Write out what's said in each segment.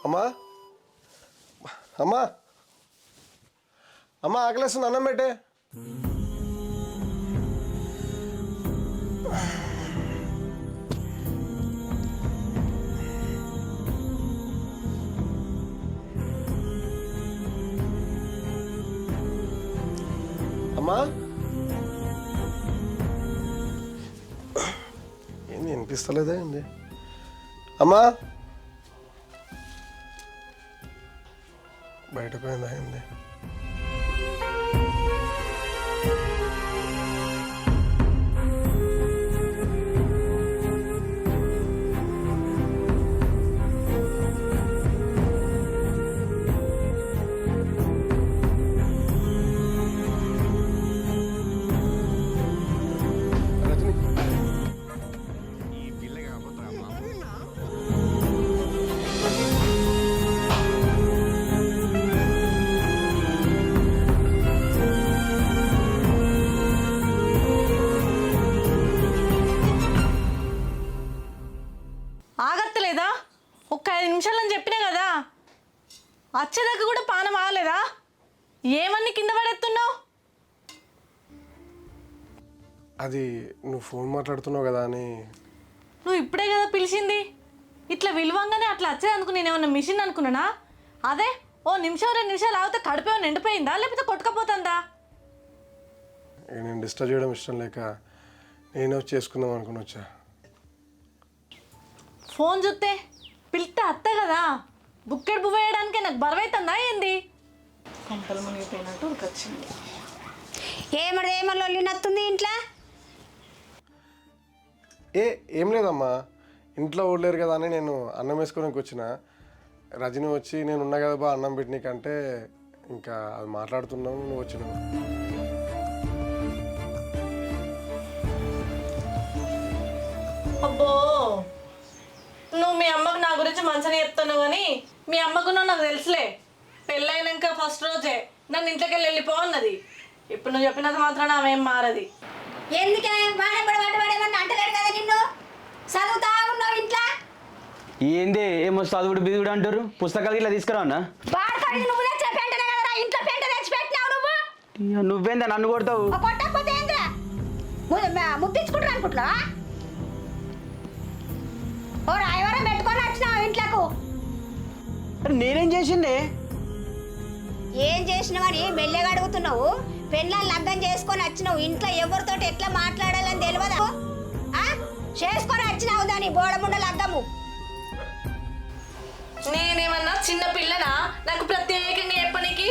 అమ్మా అమ్మా అమ్మ ఆకలేస్తుంది, అన్నం పెట్టే. అమ్మా ఏంది వినిపిస్తలేదా ఏంది? అమ్మా బయట పోయిందా ఏంది? ఆగత్తలేదా? ఒక్క 5 నిమిషాలని చెప్పినా కదా, వచ్చేదాకా కూడా పానం ఆగలేదా? ఏమన్నీ కింద పడేస్తున్నావు? అది నువ్వు ఫోన్ మాట్లాడుతున్నావు కదా అని. నువ్వు ఇప్పుడే కదా పిలిచింది, ఇట్లా విలువంగానే అట్లా వచ్చేదనుకు నేను ఏమన్నా మిషన్ అనుకున్నానా? అదే ఓ నిమిషం 2 నిమిషాలు ఆగితే కడుపు ఏమన్నా ఎండిపోయిందా లేకపోతే కొట్టుకపోతుందా? నేను డిస్టర్బ్ చేయడం ఇష్టం లేక నేనే వచ్చి చేసుకుందాం అనుకుని వచ్చా. ఫోన్ చూస్తే పిలిస్తే అత్త కదా, బుక్కెడు బువ్వ వేయడానికే నాకు బరువైతుందా ఏంది? కంపలు మునిగిపోయినట్టు ఉరికొచ్చింది. ఏమో నత్తుంది ఇంట్లో. ఏం లేదమ్మా, ఇంట్లో ఊడలేరు కదా అని నేను అన్నం వేసుకోడానికి వచ్చిన. రజని వచ్చి నేను ఉన్నా కదా బా అన్నం పెట్టినకంటే ఇంకా అది మాట్లాడుతున్నావు, నువ్వు వచ్చినావు. అబ్బో, నువ్వు మీ అమ్మకు నా గురించి మంచిగా చెప్తున్నావు కానీ మీ అమ్మకు నాకు తెలుసులే. పెళ్ళైనాక ఫస్ట్ రోజే నన్ను ఇంట్లోకి వెళ్ళిపో అన్నది. ఇప్పుడు నువ్వు చెప్పినంత మాత్రాన ఆమె ఏం మారది. ఎందుకే వాడేమన్నా అంటలేడు కదా నిన్ను? చదువుతా ఉన్నావు ఇంట్లో. ఏంది ఏమో చదువుడు బిదుగుడు అంటారు, పుస్తకాలు ఇట్లా తీసుకురా అన్న. నువ్వు తెచ్చే పెంటనే కదరా, ఇంట్లో పెంట తెచ్చి పెట్టినావు నువ్వు. నువ్వేందా నన్ను కొడతావు? కొట్టకపోతే ఏంద్రా ముద్దించుకుంటారు అనుకుంటున్నావా? ఓ రాయవరం పెట్టుకొని వచ్చినావు ఇంట్లోకు. నేనేం చేసిండే? ఏం చేసినావని మెల్లగా అడుగుతున్నావు. పెళ్ళాన్ని లగ్గం చేసుకొని వచ్చినావు, ఇంట్లో ఎవరితో ఎట్లా మాట్లాడాలని తెలియదా? చేసుకొని వచ్చినావు దాని బోడముండ లగ్గము. నేనేమన్నా చిన్న పిల్లనా నాకు ప్రత్యేకంగా చెప్పనికి?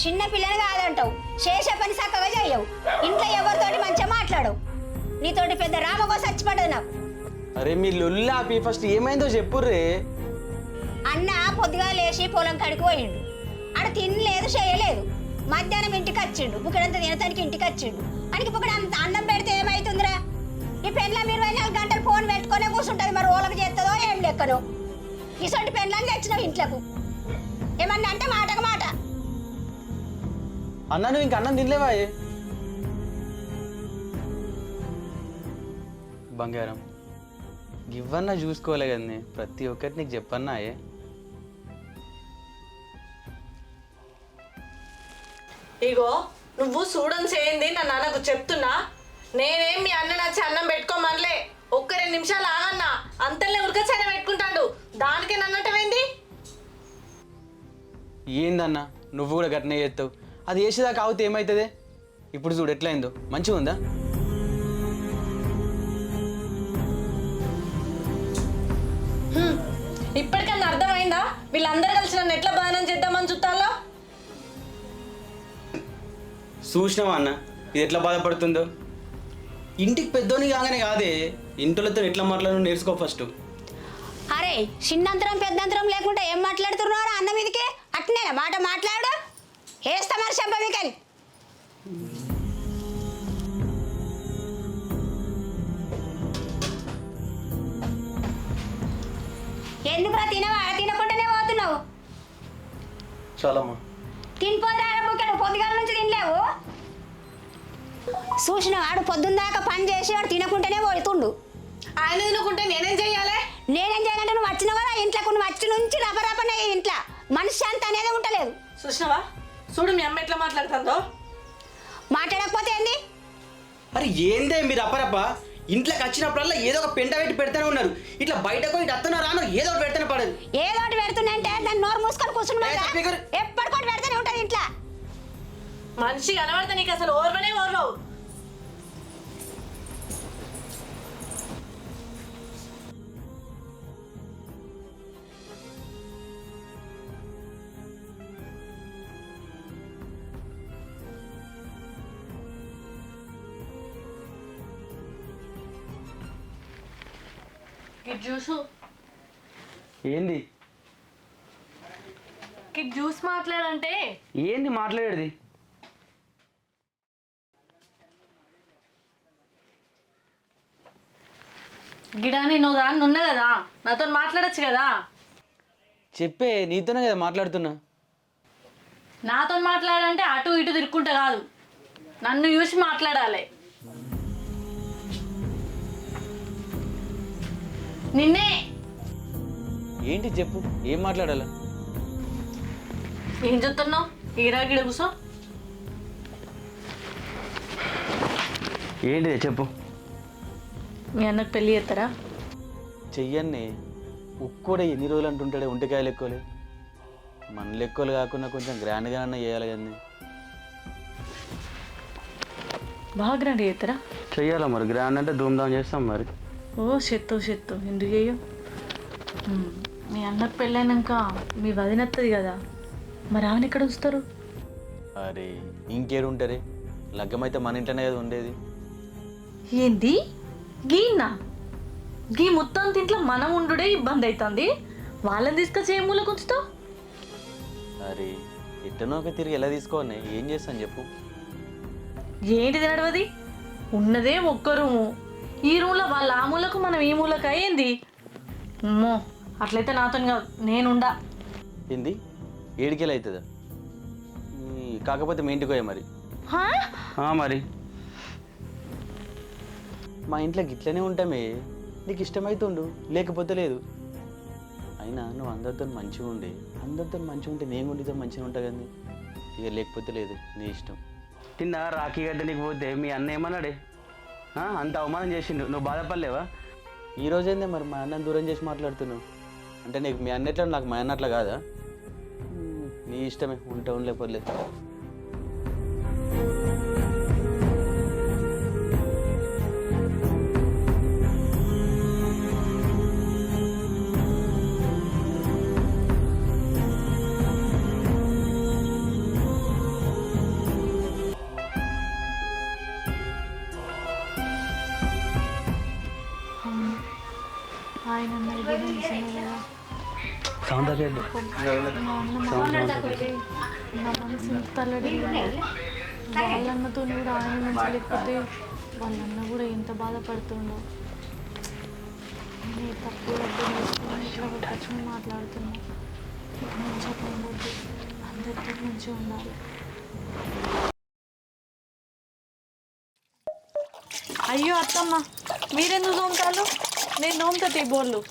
చిన్న పిల్లని కాదంటావు, చేసే పని చక్కగా చెయ్యవు, ఇంట్లో ఎవరితోటి మంచిగా మాట్లాడవు. నీతోటి పెద్ద రామగో చచ్చిపడదు నాకు. అరే మీ లొల్లి ఆపి ఫస్ట్ ఏమైందో చెప్పుర్రే. అన్న పొద్దుగా లేచి పొలం కడికి పోయిండు, ఆడ తినలేదు చేయలేదు. మధ్యాహ్నం ఇంటికి వచ్చిండు, బుక్కడంతా తినటానికి ఇంటికి వచ్చిండు. అనికి బుక్కడ అన్నం పెడితే ఏమైతుందిరా? ఈ పెండ్ల 24 గంటలు ఫోన్ పెట్టుకునే కూర్చుంటుంది, మరి ఓలకు చేస్తుందో ఏం లెక్కనో. ఇసొంటి పెండ్లని తెచ్చినావు ఇంట్లోకు, ఏమన్నా అంటే మాటకు మాట. అన్న నువ్వు ఇంక అన్నం తినలేవా? బంగారం ఇవన్నా చూసుకోలే కదనే, ప్రతి ఒక్కటి నీకు చెప్పన్నాయే. ఇగో నువ్వు చూడని చేయింది నా నాన్నకు చెప్తున్నా. నేనేం మీ అన్న నచ్చి అన్నం పెట్టుకోమనలే, ఒక్క 2 నిమిషాలు ఆగన్నా అంతలే ఉరకచైనా పెట్టుకుంటాడు. దానికే నన్నటమేంది? ఏందన్నా నువ్వు కూడా గట్నే చేస్తావు? అది వేసేదాకా ఆగితే ఏమవుతుంది? ఇప్పుడు చూడు ఎట్లయిందో, మంచిగా ఉందా? ఇప్పటికన్నా అర్థమైందా వీళ్ళందరూ కలిసి నన్ను ఎట్లా బాధనం చేద్దామని చూస్తాలో? చూసినావా అన్న, ఇది ఎట్లా బాధపడుతుందో. ఇంటికి పెద్దోని కాగానే కాదే, ఇంటితో ఎట్లా మాట్లాడో నేర్చుకో ఫస్ట్. అరే చిన్నంతరం పెద్దంతరం లేకుండా ఏం మాట్లాడుతున్నారా అన్న మీదకి? అట్నేనా మాట మాట్లాడు, వేస్తా మరి చెప్ప మీకని. ఎందుకురా తినవా? తినకుండానే పోతున్నావు. చాలమ్మా. తినిపోతురా బుక్కలు, పొద్దుగాల నుంచి తినలేవు. చూసిన వాడు పొద్దున్న దాకా పని చేసి వాడు తినకుంటేనే పోతుండు. ఆయన తినకుంటే నేనేం చెయ్యాలి? నేనేం చేయాలంటే నువ్వు వచ్చిన కదా ఇంట్లో, నువ్వు వచ్చి నుంచి రపరపనే ఇంట్లో మనశ్శాంతి అనేది ఉండలేదు. చూసినావా? చూడు మీ అమ్మ ఎట్లా మాట్లాడుతుందో. మాట్లాడకపోతే ఏంది? అరే ఏందే మీరు అప్పరప్ప, ఇంట్లోకి వచ్చినప్పుడల్లా ఏదో ఒక పెంట పెట్టి పెడతానే ఉన్నారు. ఇట్లా బయటకు ఇటు అత్తనో రానో ఏదో ఒకటి పెడతానే పడదు. ఏదో ఒకటి పెడుతుందంటే దాన్ని నోరు మూసుకొని కూర్చుని ఎప్పటికోటి పెడతానే ఉంటుంది ఇంట్లో. మనిషి కనబడితే నీకు అసలు ఓర్వనే ఓర్వవు. కిడ్ జ్యూసు ఏంది కిడ్ జ్యూస్ మాట్లాడంటే ఏంది మాట్లాడేది? గిడాని నువ్వు దాన్ని ఉన్నా కదా, నాతో మాట్లాడచ్చు కదా. చెప్పే, నీతోనే కదా మాట్లాడుతున్నా. నాతో మాట్లాడాలంటే అటు ఇటు తిరుక్కుంటా కాదు, నన్ను చూసి మాట్లాడాలి. నిన్నే. ఏంటి చెప్పు, ఏం మాట్లాడాలా? ఏం చెప్తున్నావు? ఈడా గిడ కూసో. ఏంటిదే చెప్పు. మీ అన్నకు పెళ్ళి చేస్తారా? చెయ్యన్నే, ఉక్కూడ ఎన్ని రోజులు అంటుంటాడే ఒంటికాయలు ఎక్కువలే. మన లెక్కలు కాకుండా కొంచెం గ్రాండ్గా అన్న చేయాలి కానీ. బాగా గ్రాండ్ చేస్తారా? చెయ్యాలా మరి, గ్రాండ్ అంటే ధూమ్ధామ్ చేస్తాం మరి. ఓ చెత్తో ఎందుకు చెయ్యో. మీ అన్నకు పెళ్ళైనాక మీ వదినత్తది కదా, మరి ఆమెను ఎక్కడ ఉంచుతారు? అరే ఇంకేడు ఉంటారే, లగ్గమైతే మన ఇంట్లోనే కదా ఉండేది. ఏంది గీనా? గీ మొత్తం ఇంట్లో మనం ఉండుడే ఇబ్బంది అవుతుంది, వాళ్ళని తీసుకొచ్చి ఏ మూలకు ఉంచుతావు? అరే ఎట్టనో ఒక తిరిగి ఎలా తీసుకోవాలి, ఏం చేస్తాను చెప్పు. ఏంటిది నడవది? ఉన్నదే ఒక్క రూము, ఈ రూమ్లో వాళ్ళ ఆ మూలకు మనం ఈ మూలకు అయ్యింది. అమ్మో అట్లయితే నాతో కాదు, నేనుండా. ఏంది ఏడికెళ్ళి అవుతుందా? కాకపోతే మీ ఇంటికి పోయా మరి. మరి మా ఇంట్లో గిట్లనే ఉంటామే, నీకు ఇష్టమైతుండు లేకపోతే లేదు. అయినా నువ్వు అందరితో మంచిగా ఉండే, అందరితో మంచిగా ఉంటే నేను ఉండితో మంచిగా ఉంటా కానీ, ఇక లేకపోతే లేదు, నీ ఇష్టం. కింద రాఖీ గడ్డనికి పోతే మీ అన్న ఏమన్నాడే, అంత అవమానం చేసిండు, నువ్వు బాధపడలేవా? ఈరోజైందే మరి మా అన్నని దూరం చేసి మాట్లాడుతున్నావు అంటే, నీకు మీ అన్నట్లా నాకు మా అన్నట్లా కాదా? నీ ఇష్టమే, ఉంటా ఉండలేకపోలేదు. వాళ్ళన్నతో కూడా ఆయన నుంచి లేకపోతే వాళ్ళన్న కూడా ఎంత బాధపడుతుండో. నేను తప్పు అర్థం చేసుకొని ఇట్లా వచ్చి మాట్లాడుతున్నా. మంచిగా పొందొద్దు, అందరితో మంచిగా ఉండాలి. అయ్యో అత్తమ్మ, మీరెందుకు దోమతాలు? నేను దోమతా తీ బోర్లు.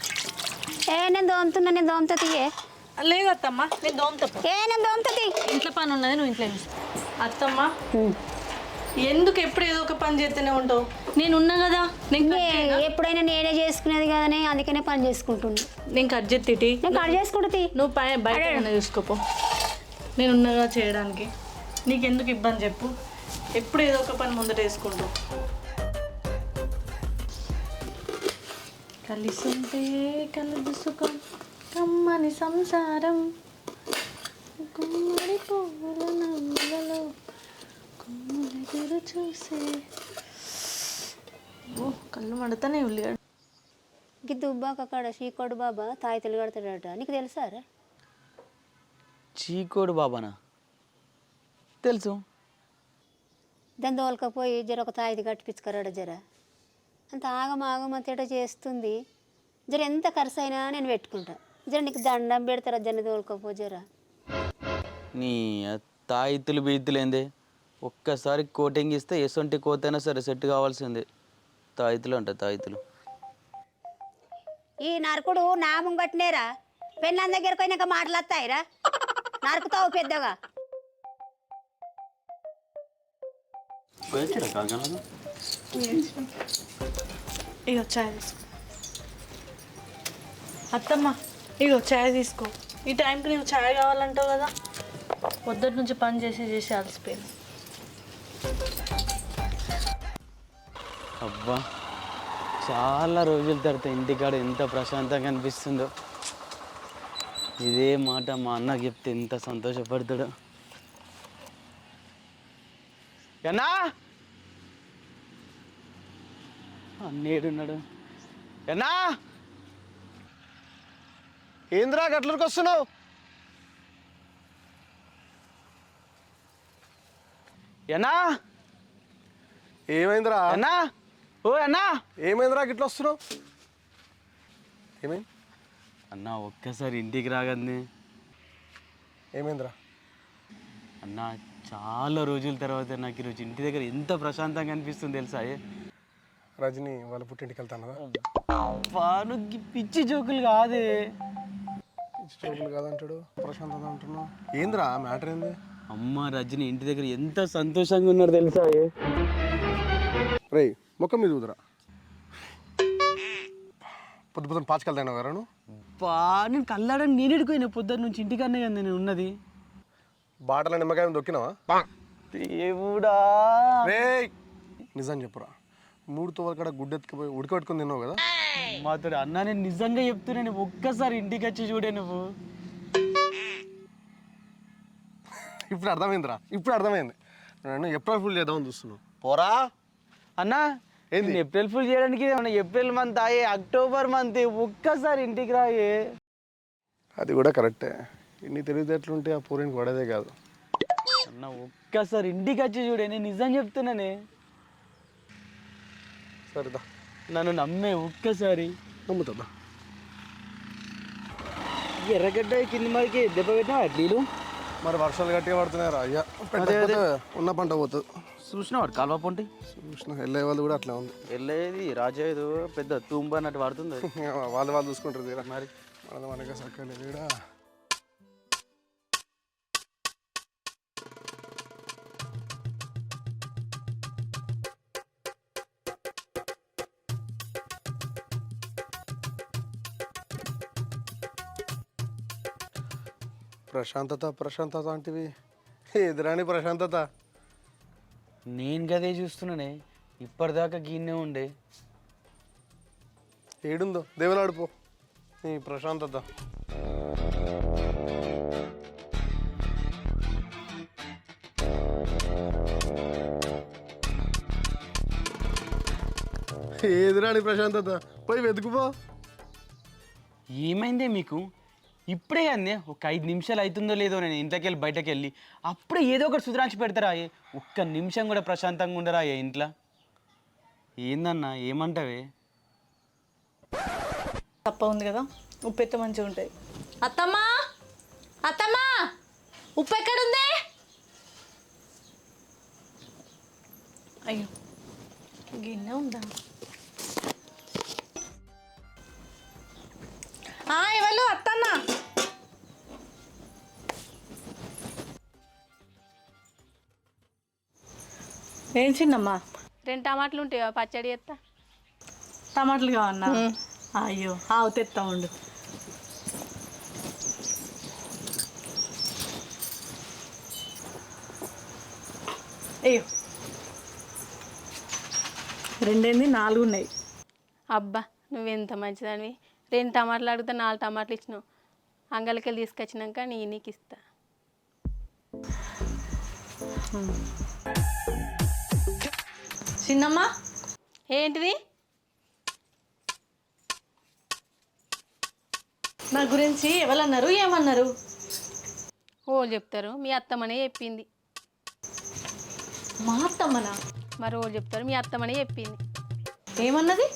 నేను దోమతున్నా, నేను దోమతా తీయే. లేదు అత్తమ్మ, నేను దోమతా. నేను దోమతా తీ. ఇంట్లో పని ఉన్నది, నువ్వు ఇంట్లో అత్తమ్మ. ఎందుకు ఎప్పుడు ఏదో ఒక పని చేస్తూనే ఉంటావు? నేను ఉన్నా కదా, ఎప్పుడైనా నేనే చేసుకునేది కదనే, అందుకనే పని చేసుకుంటున్నా. నేను కట్ చేతి, నేను కట్ చేసుకుంటా. నువ్వు బయట చూసుకోపో, నేను ఉన్నగా చేయడానికి. నీకెందుకు ఇబ్బంది చెప్పు, ఎప్పుడు ఏదో ఒక పని ముందట వేసుకుంటావు. కలిసుంటే కలదు సుఖం, కమ్మని సంసారం, గుమ్మడి పువ్వుల నవ్వులలో గుమ్మడి ఎదురు చూసే ఓ కళ్ళు మండుతానే ఉల్లిగడ్డ. ఇంక దుబ్బాక అక్కడ శ్రీకోడు బాబా తాయితలు కడతాడట, నీకు తెలుసారా? చీకోడు బాబానా? తెలుసు. దాని దోలకపోయి జర ఒక తాయిది కట్టిపించుకరాడ జర. అంత ఆగమాగమంతేట చేస్తుంది. జర ఎంత ఖర్చు అయినా నేను పెట్టుకుంటా. జర నీకు దండం పెడతారా జర దోలకపో జర. నీ తాయితులు బీతులు ఏంది? ఒక్కసారి కోటింగ్ ఇస్తే ఎసొంటి కోతైనా సరే సెట్ కావాల్సిందే. తాయితులు అంట తాయితులు. ఈ నరకుడు నా ముంగట్నేరా, పెళ్ళాం దగ్గరకు పోయినాక మాటలత్తాయిరా, నరుకుతావు పెద్దగా. ఇగో చాయ్ తీసుకో అత్తమ్మ. ఇగో చాయ్ తీసుకో. ఈ టైంకి నీకు చాయ్ కావాలంటావు కదా, పొద్దుటి నుంచి పని చేసి చేసి అలసిపోయింది. అబ్బా, చాలా రోజుల తర్వాత ఇంటికాడ ఎంత ప్రశాంతంగా అనిపిస్తుందో. ఇదే మాట మా అన్నకి చెప్తే ఎంత సంతోషపడతాడో. అన్నా, అన్నేడున్నాడు? అన్నా, ఏంద్రా గట్లకి వస్తున్నావు? అన్నా, ఏమైందిరా? అన్నా, ఓ అన్నా, ఏమైందిరా గిట్ల వస్తున్నావు? ఏమైంది అన్నా? ఒక్కసారి ఇంటికి రాగంది. ఏమైందిరా? అన్నా, చాలా రోజుల తర్వాత నాకు ఈరోజు ఇంటి దగ్గర ఎంత ప్రశాంతంగా అనిపిస్తుంది తెలుసా? రజని వాళ్ళ పుట్టింటికి వెళ్తానదా? నువ్వు పిచ్చి జోకులు కాదే. చోకులు కాదంటాడు, ప్రశాంతత అంటున్నావు. ఏందిరా మ్యాటర్ ఏంది? అమ్మ రజని ఇంటి దగ్గర ఎంత సంతోషంగా ఉన్నారు తెలుసా? రే ముఖం మీద ఊదురా. పొద్దు పొద్దున పాచికెళ్తాను కదా నువ్వు? నేను కళ్ళాడని నేను ఎడుకోయినా పొద్దున్న నుంచి ఇంటికన్నా కదా నేను ఉన్నది. బాటల నిమ్మకాయ దొక్కినావా? దేవుడా, రే నిజం చెప్పురా, 3 తోవల కాడ గుడ్డెత్తుకుపోయి ఉడకబెట్టుకుని తిన్నావు కదా? మాతో అన్నా, నేను నిజంగా చెప్తున్నాను, ఒక్కసారి ఇంటికి వచ్చి చూడే నువ్వు. ఇప్పుడు అర్థమైందిరా, ఇప్పుడు అర్థమైంది. నేను ఏప్రిల్ ఫుల్ చేద్దామని చూస్తున్నావు. పోరా అన్నా, ఏంది ఏప్రిల్ ఫుల్ చేయడానికి? ఏప్రిల్ మంత్ అయ్యే, అక్టోబర్ మంత్, ఒక్కసారి ఇంటికి రాయే. అది కూడా కరెక్టే. ఇన్ని తెలివితేటలుంటే ఆ పూరేనికి పడేదే కాదు. అన్న ఒక్కసారి ఇంటికి వచ్చి చూడే, నేను నిజం చెప్తున్నానే. సరేదా, నన్ను నమ్మే ఒక్కసారి. నమ్ముతుందా? ఎర్రగడ్డ కింది మరికి దెబ్బ పెట్టినా అట్లీలు. మరి వర్షాలు గట్టిగా పడుతున్నారా అయ్యా, పెట్టకపోతే ఉన్న పంట పోతుంది. చూసినావాడు కాలువ పొంటి? చూసిన వెళ్ళే వాళ్ళు కూడా అట్లా ఉంది. వెళ్ళేది రాజేది పెద్ద తుంబ అన్నట్టు పడుతుంది. వాళ్ళు చూసుకుంటారు తీరా, మరి మనకే సక్కలేదు కూడా. ప్రశాంతత ప్రశాంతత అంటివి, ఎదురాని ప్రశాంతత. నేను గదే చూస్తున్నానే, ఇప్పటిదాకా గిన్నే ఉండే. ఏడుందో దేవులాడిపో నీ ప్రశాంతత. ఎదురాని ప్రశాంతత, పోయి వెతుకుపో. ఏమైందే మీకు? ఇప్పుడే అందే ఒక 5 నిమిషాలు అవుతుందో లేదో నేను ఇంట్లోకి వెళ్ళి బయటకు వెళ్ళి అప్పుడే ఏదో ఒకటి సుధరాంచి పెడతారా? ఒక్క నిమిషం కూడా ప్రశాంతంగా ఉండరా ఇంట్లో? ఏందన్నా, ఏమంటావే? తప్ప ఉంది కదా, ఉప్పు ఎత్తే మంచిగా ఉంటుంది. అత్తమ్మా, అత్తమ్మా, ఉప్పు ఎక్కడుంది? అయ్యో గిన్నె ఉందా? ఎవరు? అత్తన్నా. ఏం చిన్నమ్మా? 2 టమాటాలు ఉంటాయా, పచ్చడి చేస్తా. టమాటాలు కావన్నా? అయ్యో ఆవు తెస్తా ఉండు. అయ్యో 2 4 ఉన్నాయి. అబ్బా నువ్వెంత మంచిదానివి, 2 టమాటాలు అడిగితే 4 టమాటాలు ఇచ్చినావు. అంగలికెళ్ళి తీసుకొచ్చినాక నీకు ఇస్తా. చిన్నమ్మ ఏంటిది? నా గురించి ఎవరన్నారు ఏమన్నారు? ఓళ్ళు చెప్తారు మీ అత్తమ్మనే చెప్పింది. మా అత్తమ్మనా? మరి ఓళ్ళు చెప్తారు మీ అత్తమ్మనే చెప్పింది. ఏమన్నది?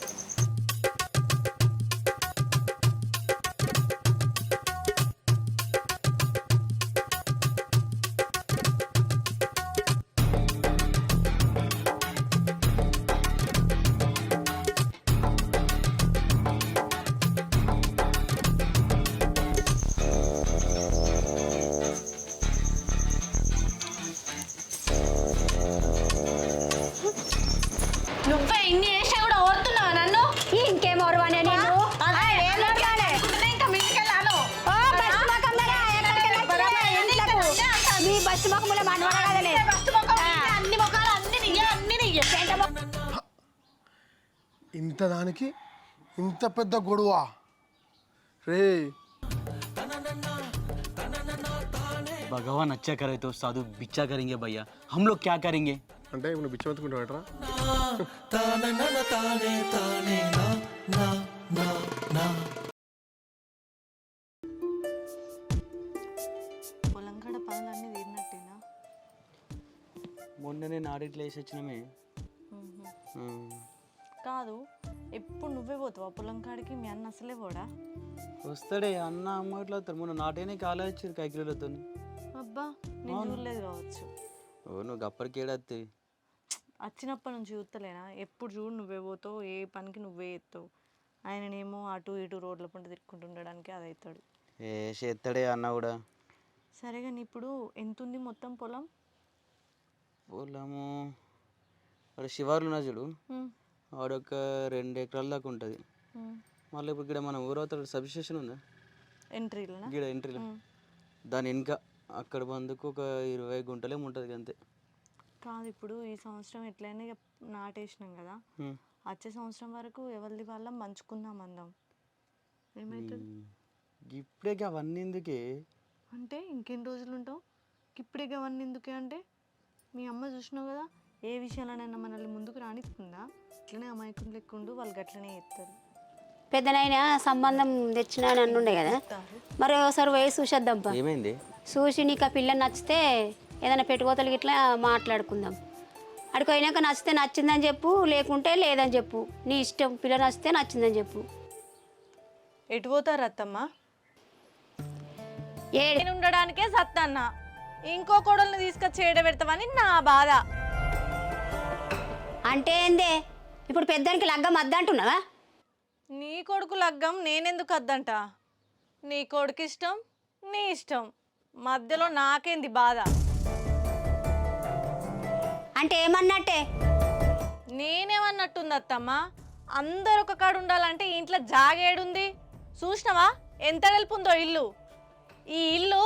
నువ్వే ఇన్ని చేసా కూడా ఓడుతున్నావా నన్ను? ఇంకేం ఓర్వానే నేను ఇంకా మీ ఇంటికి వెళ్ళాను. ఓ బస్ మకంలోనే ఎక్కడికెళ్ళి వచ్చినావే ఇంట్లకు? మీ బస్సు మకములో మనవడ కదనే. అన్ని ముఖాలు అన్ని నీయే. ఇంత దానికి ఇంత పెద్ద గొడవ రే. भगवान अच्छा करे तो साधु बिच्चा करेंगे भैया, हम लोग क्या करेंगे? అంటే నువ్వు బిచ్చమెత్తుకుంటావట్రా? పొలం కాడ పనులన్నీ తీరినట్టేనా? మొన్ననే నాడిట్లో వేసి వచ్చినమే. కాదు, ఎప్పుడు నువ్వే పోతావా పొలం కాడికి? మీ అన్న అసలే పోడా? వస్తాడే అన్న అమ్మ ఇట్లా వస్తారు. మొన్న నాటేనే కాలే వచ్చారు కైకిలోతో. అబ్బా, నేను చూడలేదు కావచ్చు. ఓ నువ్వు గప్పటికి ఏడత్తి వచ్చినప్పటి నుంచి చూస్తలేనా? ఎప్పుడు చూడు నువ్వే పోతావు, ఏ పనికి నువ్వే ఎత్తావు. ఆయననేమో అటు ఇటు రోడ్ల పంట తిరుక్కుంటుండడానికి అది అవుతాడు. ఏ చేస్తాడే అన్న కూడా. సరే కానీ ఇప్పుడు ఎంత ఉంది మొత్తం పొలం? పొలము వాడు శివార్లు ఉన్నా చూడు, వాడొక 2 ఎకరాల దాకా ఉంటుంది. మళ్ళీ ఇప్పుడు ఇక్కడ మన ఊరవుతాడు సబ్ స్టేషన్ ఉందా ఎంట్రీలోనా? ఇక్కడ ఎంట్రీలో దాని వెనుక అక్కడ బందుకు ఒక 20 గుంటలేమో ఉంటుంది అంతే. కాదు, ఇప్పుడు ఈ సంవత్సరం ఎట్లయినా ఇక నాటేసినాం కదా, వచ్చే సంవత్సరం వరకు ఎవరిది వాళ్ళం మంచుకుందాం అందాం. ఏమవుతుంది ఇప్పుడే అవన్నీ ఎందుకే అంటే? ఇంకెన్ని రోజులు ఉంటావు? ఇప్పుడే అవన్నీ ఎందుకే అంటే? మీ అమ్మ చూసినావు కదా, ఏ విషయాలనైనా మనల్ని ముందుకు రానిస్తుందా? అట్లనే అమాయకులు లెక్కుండు, వాళ్ళు గట్లనే చేస్తారు. పెద్దనైనా సంబంధం తెచ్చినా అని అన్నుండే కదా, మరి ఒకసారి పోయి చూసేద్దాంపా. ఏమైంది? చూసి నీకు ఆ పిల్లని నచ్చితే ఏదైనా పెట్టుకోతలు ఇట్లా మాట్లాడుకుందాం. అక్కడికి పోయినాక నచ్చితే నచ్చిందని చెప్పు, లేకుంటే లేదని చెప్పు. నీ ఇష్టం. పిల్ల నచ్చితే నచ్చిందని చెప్పు. ఎటు పోతారు అత్తమ్మ? ఏడు నేను ఉండడానికే సత్తన్న, ఇంకో కోడల్ని తీసుకొచ్చి ఏడబెడతామని నా బాధ. అంటే ఏందే? ఇప్పుడు పెద్దానికి లగ్గం వద్దంటున్నావా? నీ కొడుకు లగ్గం నేనెందుకు వద్దంట? నీ కొడుకు ఇష్టం, నీ ఇష్టం, మధ్యలో నాకేంది బాధ? అంటే ఏమన్నట్టే? నేనేమన్నట్టుంది అత్తమ్మ? అందరు ఒక కాడు ఉండాలంటే ఇంట్లో జాగేడుంది? చూసినావా ఎంత వెలుపుందో ఇల్లు? ఈ ఇల్లు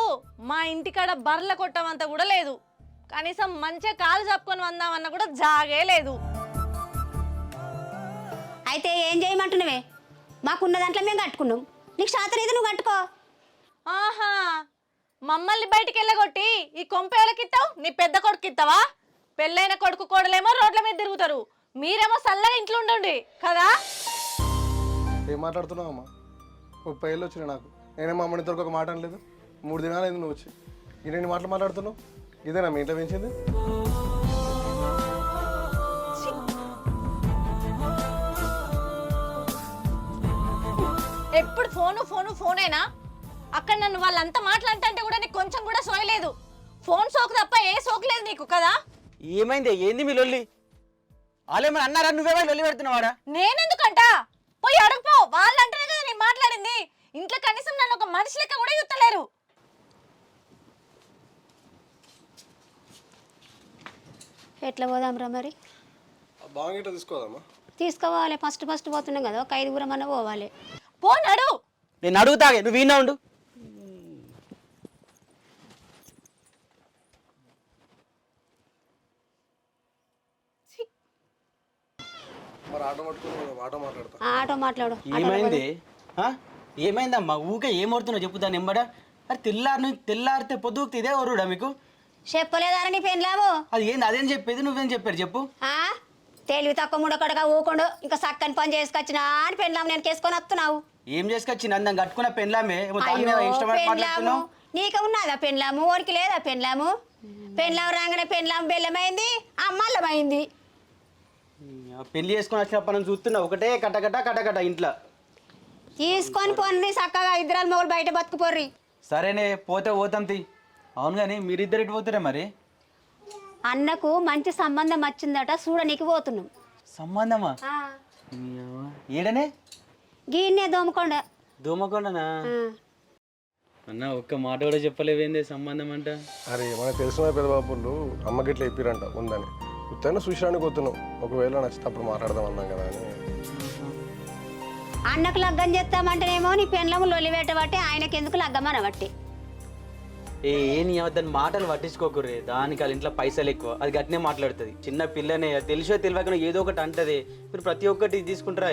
మా ఇంటికాడ బర్ల కొట్టమంత కూడా లేదు. కనీసం మంచిగా కాలు చెప్పుకొని వందామన్నా కూడా జాగే లేదు. అయితే ఏం చేయమంటున్నావే? మాకున్న దాంట్లో మేము కట్టుకున్నాం. నీకు శాతం ఏదో నువ్వు కట్టుకో. ఆహా, మమ్మల్ని బయటికి వెళ్ళగొట్టి ఈ కొంపేళ్ళకి ఇస్తావు? నీ పెద్ద కొడుకు ఇస్తావా? పెళ్ళైన కొడుకు కోడలేమో రోడ్ల మీద తిరుగుతారు, మీరేమో చల్లగా ఇంట్లో ఉండండి కదా. ఏం మాట్లాడుతున్నావు అమ్మా? 30 ఏళ్ళు వచ్చినాయి నాకు. నేనేమో అమ్మని ఇద్దరికి ఒక మాట అనలేదు. 3 దినాలు అయింది నువ్వు వచ్చి. ఇన్ని మాటలు మాట్లాడుతున్నావు? ఇదేనా మీ ఇంట్లో పెంచింది? ఎప్పుడు ఫోను ఫోను ఫోనేనా? అక్కడ నన్ను వాళ్ళంతా మాట్లాడుతుంటే కూడా నీకు కొంచెం కూడా సోయలేదు. ఫోన్ సోకు తప్ప ఏ సోకు లేదు నీకు కదా. ఏమైంది? ఏంది మీ లొల్లి? వాళ్ళేమని అన్నారా? నువ్వేమో లొల్లి పెడుతున్నావాడా? నేనెందుకంట? పోయి అడుగుపో, వాళ్ళంటేనే కదా నేను మాట్లాడింది. ఇంట్లో కనీసం నన్ను ఒక మనిషి లెక్క కూడా చూస్తలేరు. ఎట్లా పోదాంరా మరి? బాగా తీసుకోదమ్మా. తీసుకోవాలి. ఫస్ట్ పోతున్నాం కదా, ఒక 5 అన్న పోవాలి. పో నడు. నేను అడుగుతాగే, నువ్వు విన్నా ఉండు. మరి ఆటో పట్టుకుని ఆటో మాట్లాడతా. ఆటో మాట్లాడు. ఏమైంది? ఏమైందమ్మా? ఊకే ఏమవుతున్నావు చెప్పు దాన్ని ఎంబడా. అరే తెల్లారితే పొద్దుకు ఇదే వరుడా మీకు? చెప్పలేదారా నీ పెళ్ళాము? అది ఏంది? అదేం చెప్పేది? నువ్వేం చెప్పారు చెప్పు. తెలివి తక్కువ ముడకడగా ఊకుండు ఇంకా చక్కని పని చేసుకొచ్చినా అని పెళ్ళాము నేను కేసుకొని వస్తున్నావు. ఏం చేసుకొచ్చి నన్ను కట్టుకున్న పెళ్ళామే అయ్యో పెళ్ళాము నీకు ఉన్నదా పెళ్ళాము ఓడికి లేదా పెళ్ళాము పెళ్ళాము రాగానే పెళ్ళాము బెల్లమైంది అమ్మల్లమైంది. పెళ్లి చేసుకొని వచ్చినప్పటి నుంచి చూస్తున్నా ఒకటే కటకట ఇంట్లో. తీసుకొని పోండి చక్కగా ఇద్దరు మొగలు బయట బతుకుపోర్రి. సరేనే పోతే పోతాం తీ. అవును కానీ మీరిద్దరు ఇటు పోతారే మరి? అన్నకు మంచి సంబంధం వచ్చిందట చూడనీకి పోతున్నాం. సంబంధమా? ఏడనే? గీన్నే దోమకొండ. దోమకొండనా? అన్న ఒక్క మాట కూడా చెప్పలేవేంది సంబంధం అంట? అరే మనకు తెలిసిన పెద్ద బాబులు అమ్మకి ఇట్లా చెప్పిరంట ఉందని ఉత్తైనా చూసానికి వస్తున్నాం. ఒకవేళ నచ్చితే అప్పుడు మాట్లాడదాం అన్నాం కదా అని. అన్నకు లగ్గం చేస్తామంటేనేమో నీ పెళ్ళము లొల్లి పెట్టబట్టి ఆయనకి ఎందుకు లగ్గమనబట్టి. నీ దాని మాటలు పట్టించుకోకుర్రే. దానికి వాళ్ళ ఇంట్లో పైసలు ఎక్కువ, అది గట్టినే మాట్లాడుతుంది. చిన్న పిల్లనే తెలిసో తెలియకుండా ఏదో ఒకటి అంటది. మీరు ప్రతి ఒక్కటి తీసుకుంటారా?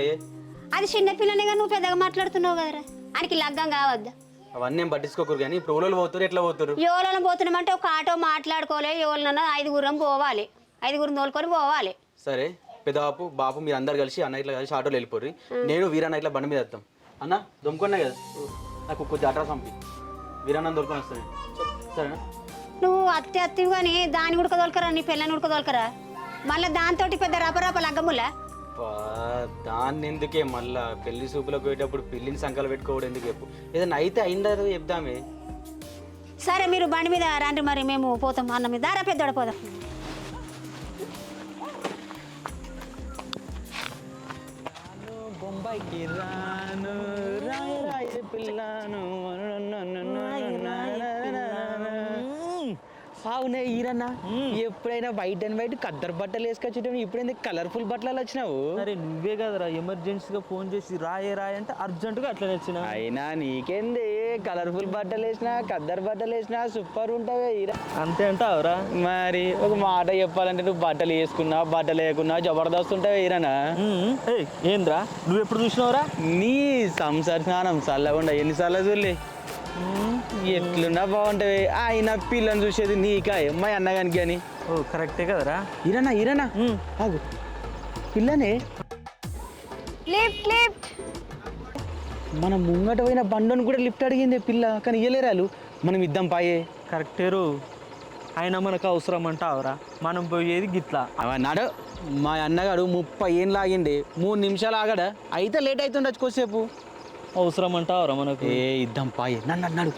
అది చిన్న పిల్లనేగా నువ్వు పెద్దగా మాట్లాడుతున్నావు కదరా. ఆయనకి లగ్గం కావద్దా? అవన్నీ ఏం పట్టించుకోకూరు. కానీ ఇప్పుడు ఓళ్ళు పోతారు ఎట్లా పోతారు? ఎవరైనా పోతున్నామంటే ఒక ఆటో మాట్లాడుకోలే. ఎవరినన్నా 5గురం పోవాలి, 5గురు తోలుకొని పోవాలి. సరే పెద్దబాపు బాపు మీరు అందరు కలిసి అన్న ఇట్లా కలిసి ఆటోలో వెళ్ళిపోర్రి. నేను వీరన్న ఇట్లా బండి మీద వస్తాం. అన్న దొమ్ముకున్నా కదా నాకు కొద్ది అడ్రస్ పంపి, వీరన్న దొరుకుని వస్తాను. సరేనా? నువ్వు అత్తివి కానీ దాన్ని ఉడక దొలకరా, నీ పిల్లని ఉడక దొలకరా. మళ్ళీ దాంతో పెద్ద రపరప లగ్గములా. దాన్ని ఎందుకే మళ్ళా పెళ్లి సూపులకు పోయేటప్పుడు పిల్లిని సంకలు పెట్టుకోవడం ఎందుకు చెప్పు. ఏదైనా అయితే అయిందో చెప్దామే. సరే మీరు బండి మీద రండి మరి, మేము పోతాం. అన్న మీద దారా పెద్దోడ పోదాం. బొంబాయికి రాను రాయ పిల్లను. అవునే ఈరన్నా, ఎప్పుడైనా వైట్ అండ్ వైట్ కద్దరు బట్టలు వేసుకొచ్చేటప్పుడు ఇప్పుడైనా కలర్ఫుల్ బట్టలు వచ్చినావు. అరే నువ్వే కదరా ఎమర్జెన్సీగా ఫోన్ చేసి రాయే అంటే అర్జెంటుగా అట్లా వచ్చిన. అయినా నీకేంది కలర్ఫుల్ బట్టలు వేసినా కద్దరు బట్టలు వేసినా సూపర్ ఉంటావే ఈరా. అంతే అంటావురా? మరి ఒక మాట చెప్పాలంటే నువ్వు బట్టలు వేసుకున్నా బట్టలు వేయకున్నా జబర్దస్త్ ఉంటావే ఈరనా. ఏంద్రా నువ్వు ఎప్పుడు చూసినావురా? నీ సంసార స్నానం చల్లకుండా ఎన్నిసార్లు చూడలే. ఎట్లున్నా బాగుంటాయి. ఆయన పిల్లని చూసేది నీకా మా అన్నగానికి అని. ఓ కరెక్టే కదరా. ఈరనా ఆగు పిల్లనే. మన ముంగట పోయిన బండను కూడా లిఫ్ట్ అడిగింది పిల్ల, కానీ ఇయ్యలేరాలు. మనం ఇద్దాం పాయే. కరెక్టేరు. అయినా మనకు అవసరం అంటావురా? మనం పోయేది గిట్లా. నాడు మా అన్నగాడు 30 ఏళ్ళు ఆగిండే, 3 నిమిషాలు ఆగడా. అయితే లేట్ అవుతుండొచ్చు కొద్దిసేపు. అవసరం అంటావురా మనకు? ఇద్దాం పాయే. నన్ను అన్నాడు.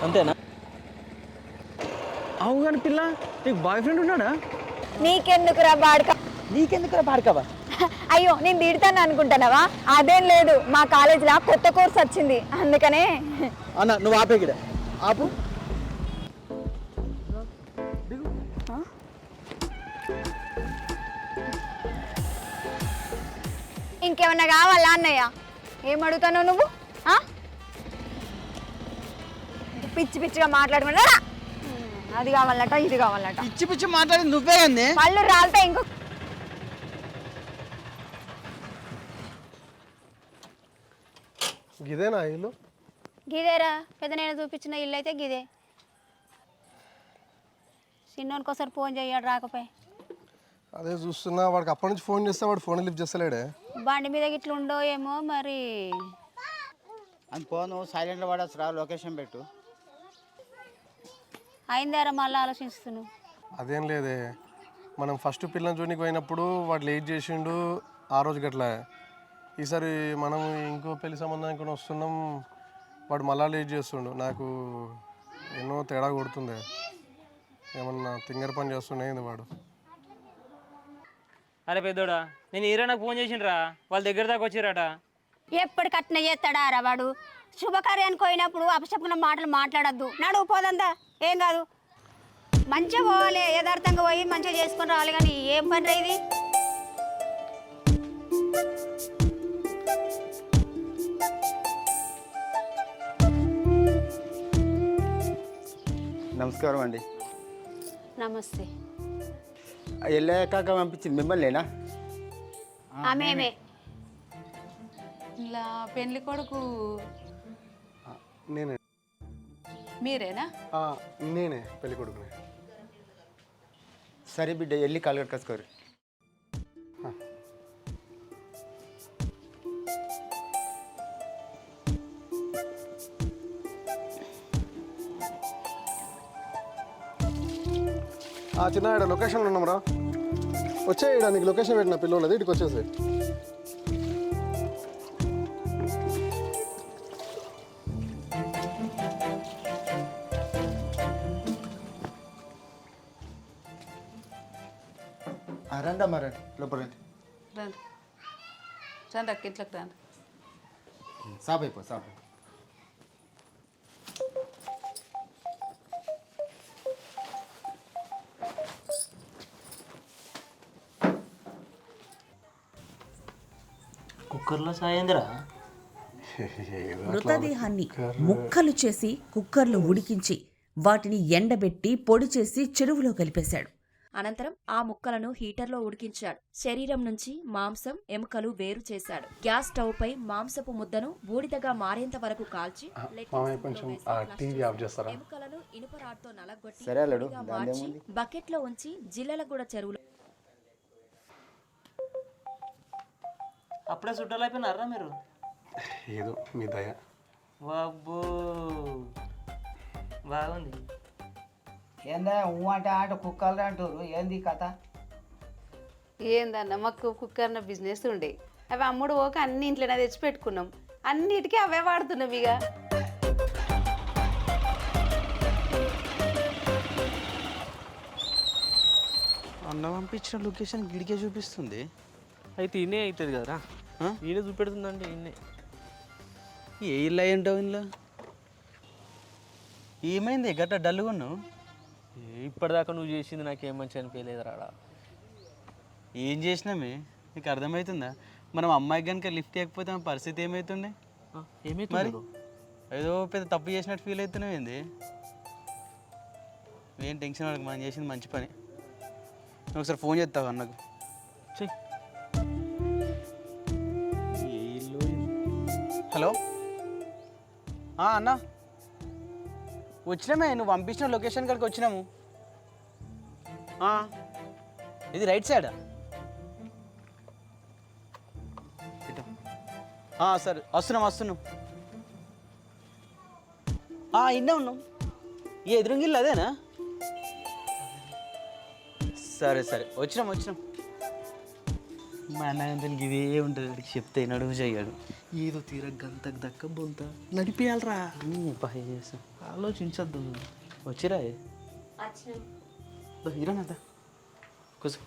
అంతేనా? అవు కానీ పిల్ల నీకు బాయ్ ఫ్రెండ్ ఉన్నాడా? నీకెందుకురా బాడక? నీకెందుకురా పాడకవా? అయ్యో నేను తిడతాను అనుకుంటున్నావా? అదేం లేదు, మా కాలేజీలో కొత్త కోర్స్ వచ్చింది అందుకనే. అన్న నువ్వు ఆపే గిడ ఆపు. ఇంకేమన్నా కావాలా అన్నయ్య? ఏం అడుగుతావు నువ్వు? పిచ్చి పిచ్చిగా మాట్లాడుకున్నారా? అది కావాలట ఇది కావాలట. పిచ్చి పిచ్చి మాట్లాడి నువ్వే అంది. పళ్ళు రాలితే ఇంకో గిదేనా ఇల్లు? గిదేరా పెద్ద నేను చూపించిన ఇల్లు అయితే గిదే. చిన్నోనికి ఒకసారి ఫోన్ చెయ్యాడు రాకపోయి. అదే చూస్తున్నా, వాడికి అప్పటి నుంచి ఫోన్ చేస్తే వాడు ఫోన్ లిఫ్ట్ చేస్తలేడే. బండి మీద గిట్ల ఉండో ఏమో మరి. అని ఫోను సైలెంట్లో పడేస్తారా? లొకేషన్ పెట్టు. అయిందారా మళ్ళీ ఆలోచిస్తున్నావు? అదేం లేదే, మనం ఫస్ట్ పిల్లని చూడనికి పోయినప్పుడు వాడు లేట్ చేసిండు ఆ రోజు గట్లా. ఈసారి మనం ఇంకో పెళ్లి సంబంధానికి కూడా వస్తున్నాం, వాడు మళ్ళా లేట్ చేస్తుండు. నాకు ఎన్నో తేడా కొడుతుంది. ఏమన్నా తింగర పని చేస్తుండే వాడు. అరే పెద్దోడా, నేను ఈరన్నకు ఫోన్ చేసిండ్రా, వాళ్ళ దగ్గర దాకా వచ్చిరట. ఎప్పుడు కట్న చేస్తాడా రా వాడు? శుభకార్యానికి పోయినప్పుడు అపశకున మాటలు మాట్లాడద్దు. నడువు పోదందా, ఏం కాదు. మంచిగా పోవాలి, యథార్థంగా పోయి మంచిగా చేసుకొని రావాలి. కానీ ఏం పని రా ఇది? నమస్కారం అండి. నమస్తే. వెళ్ళాక పంపించింది మిమ్మల్నేనా? ఆమెమే ఇలా పెళ్లి కొడుకు నేనే. మీరేనా? నేనే పెళ్లి కొడుకునే. సరే బిడ్డ వెళ్ళి కాలు కట్టుకోరు. చిన్న ఇక్కడ లొకేషన్లో ఉన్నాం రా. వచ్చేయడా నీకు లొకేషన్ పెట్టిన పిల్లలది, ఇటుకు వచ్చేసి. రండమ్మా రండి, లోపల రండి. రండి రండి అక్క ఇంట్లోకి రండి. సాప్ అయిపో సాప్. కుక్కర్లో సాయంత్రా మృతదేహాన్ని ముక్కలు చేసి కుక్కర్లో ఉడికించి వాటిని ఎండబెట్టి పొడి చేసి చెరువులో కలిపేశాడు. అనంతరం ఆ ముక్కలను హీటర్లో ఉడికించాడు. శరీరం నుంచి మాంసం ఎముకలు వేరు చేశాడు. గ్యాస్ స్టవ్ పై మాంసపు ముద్దను బూడిదగా మారేంత వరకు కాల్చి ఎముకలను ఇనుప రాడ్తో నలగొట్టి మార్చి బకెట్లో ఉంచి జిల్లెలగూడ చెరువులో. అప్పుడే చుట్టాలు అయిపోయినారా మీరు? ఏదో మీ దయ. వాబ్బో బాగుంది. ఏందా అంటే ఆట కుక్కలు అంటారు, ఏంది కథ? ఏందన్న మాకు కుక్కర్న బిజినెస్ ఉండే, అవి అమ్ముడు పోక అన్ని ఇంట్లోనే తెచ్చి పెట్టుకున్నాం. అన్నిటికీ అవే వాడుతున్నాం. ఇక అన్న పంపించిన లొకేషన్ గిడికే చూపిస్తుంది. అయితే ఈయనే అవుతుంది కదరా, ఈయన చూపెడుతుందంటే ఈయనే. ఏ ఇల్లు అయి ఉంటావు ఇంట్లో? ఏమైంది గట్ట డల్గా ఉన్నావు? ఇప్పటిదాకా నువ్వు చేసింది నాకేం మంచి అనిపించలేదు రాడా. ఏం చేసినామే నీకు అర్థమవుతుందా? మనం అమ్మాయికి కనుక లిఫ్ట్ ఇవ్వకపోతే మన పరిస్థితి ఏమవుతుండే? మరి ఏదో పెద్ద తప్పు చేసినట్టు ఫీల్ అవుతున్నావు ఏంది? ఏం టెన్షన్ పడకు, మనం చేసింది మంచి పని. నువ్వు ఒకసారి ఫోన్ చేస్తావు అన్నకు. హలో అన్న, వచ్చినామే. నువ్వు పంపించిన లొకేషన్ కాడికి వచ్చినాము. ఇది రైట్ సైడా? సరే వస్తున్నాం. ఇన్నే ఉన్నాం. ఈ ఎదురుగిల్లు అదేనా? సరే వచ్చినాం. మా అన్న ఇదే ఉంటుంది, అడిగి చెప్తే నడుగు చెయ్యాడు. ఏదో తీర గంతకు దక్క బొంత నడిపేయాలరా. ఆలోచించద్దు. వచ్చిరా ఇరానదా కూర్చో.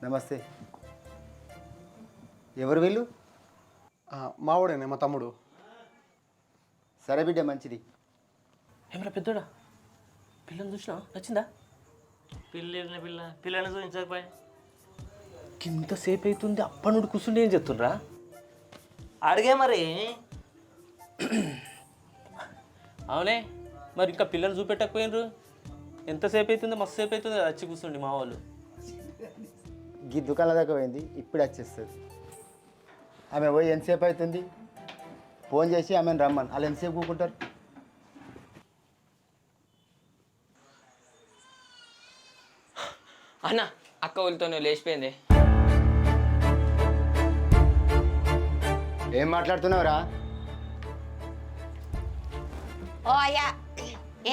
నమస్తే. ఎవరు వీళ్ళు? మావాడేనే, మా తమ్ముడు. సరే బిడ్డ, మంచిది. ఏమరా పెద్దోడా, పిల్లని చూసినా నచ్చిందా? పిల్లని చూపించకపోయా ఇంతసేపు అవుతుంది, అప్పటి నుండి కూర్చుండి ఏం చెప్తుండ్రా? అడిగే మరి. అవునే, మరి ఇంకా పిల్లలు చూపెట్టకపోయినరు? ఎంతసేపు అవుతుందో, మస్తు సేపు అవుతుంది వచ్చి కూర్చుండి మా వాళ్ళు. గీ దుకాణం దాకా పోయింది, ఇప్పుడు వచ్చేస్తుంది. ఆమె పోయి ఎంతసేపు అవుతుంది? ఫోన్ చేసి ఆమెను రమ్మని. వాళ్ళు ఎంతసేపు కూకుంటారు? అన్న అక్క వాళ్ళతోనే లేచిపోయింది. ఏం మాట్లాడుతున్నావురా? ఓ అయ్యా,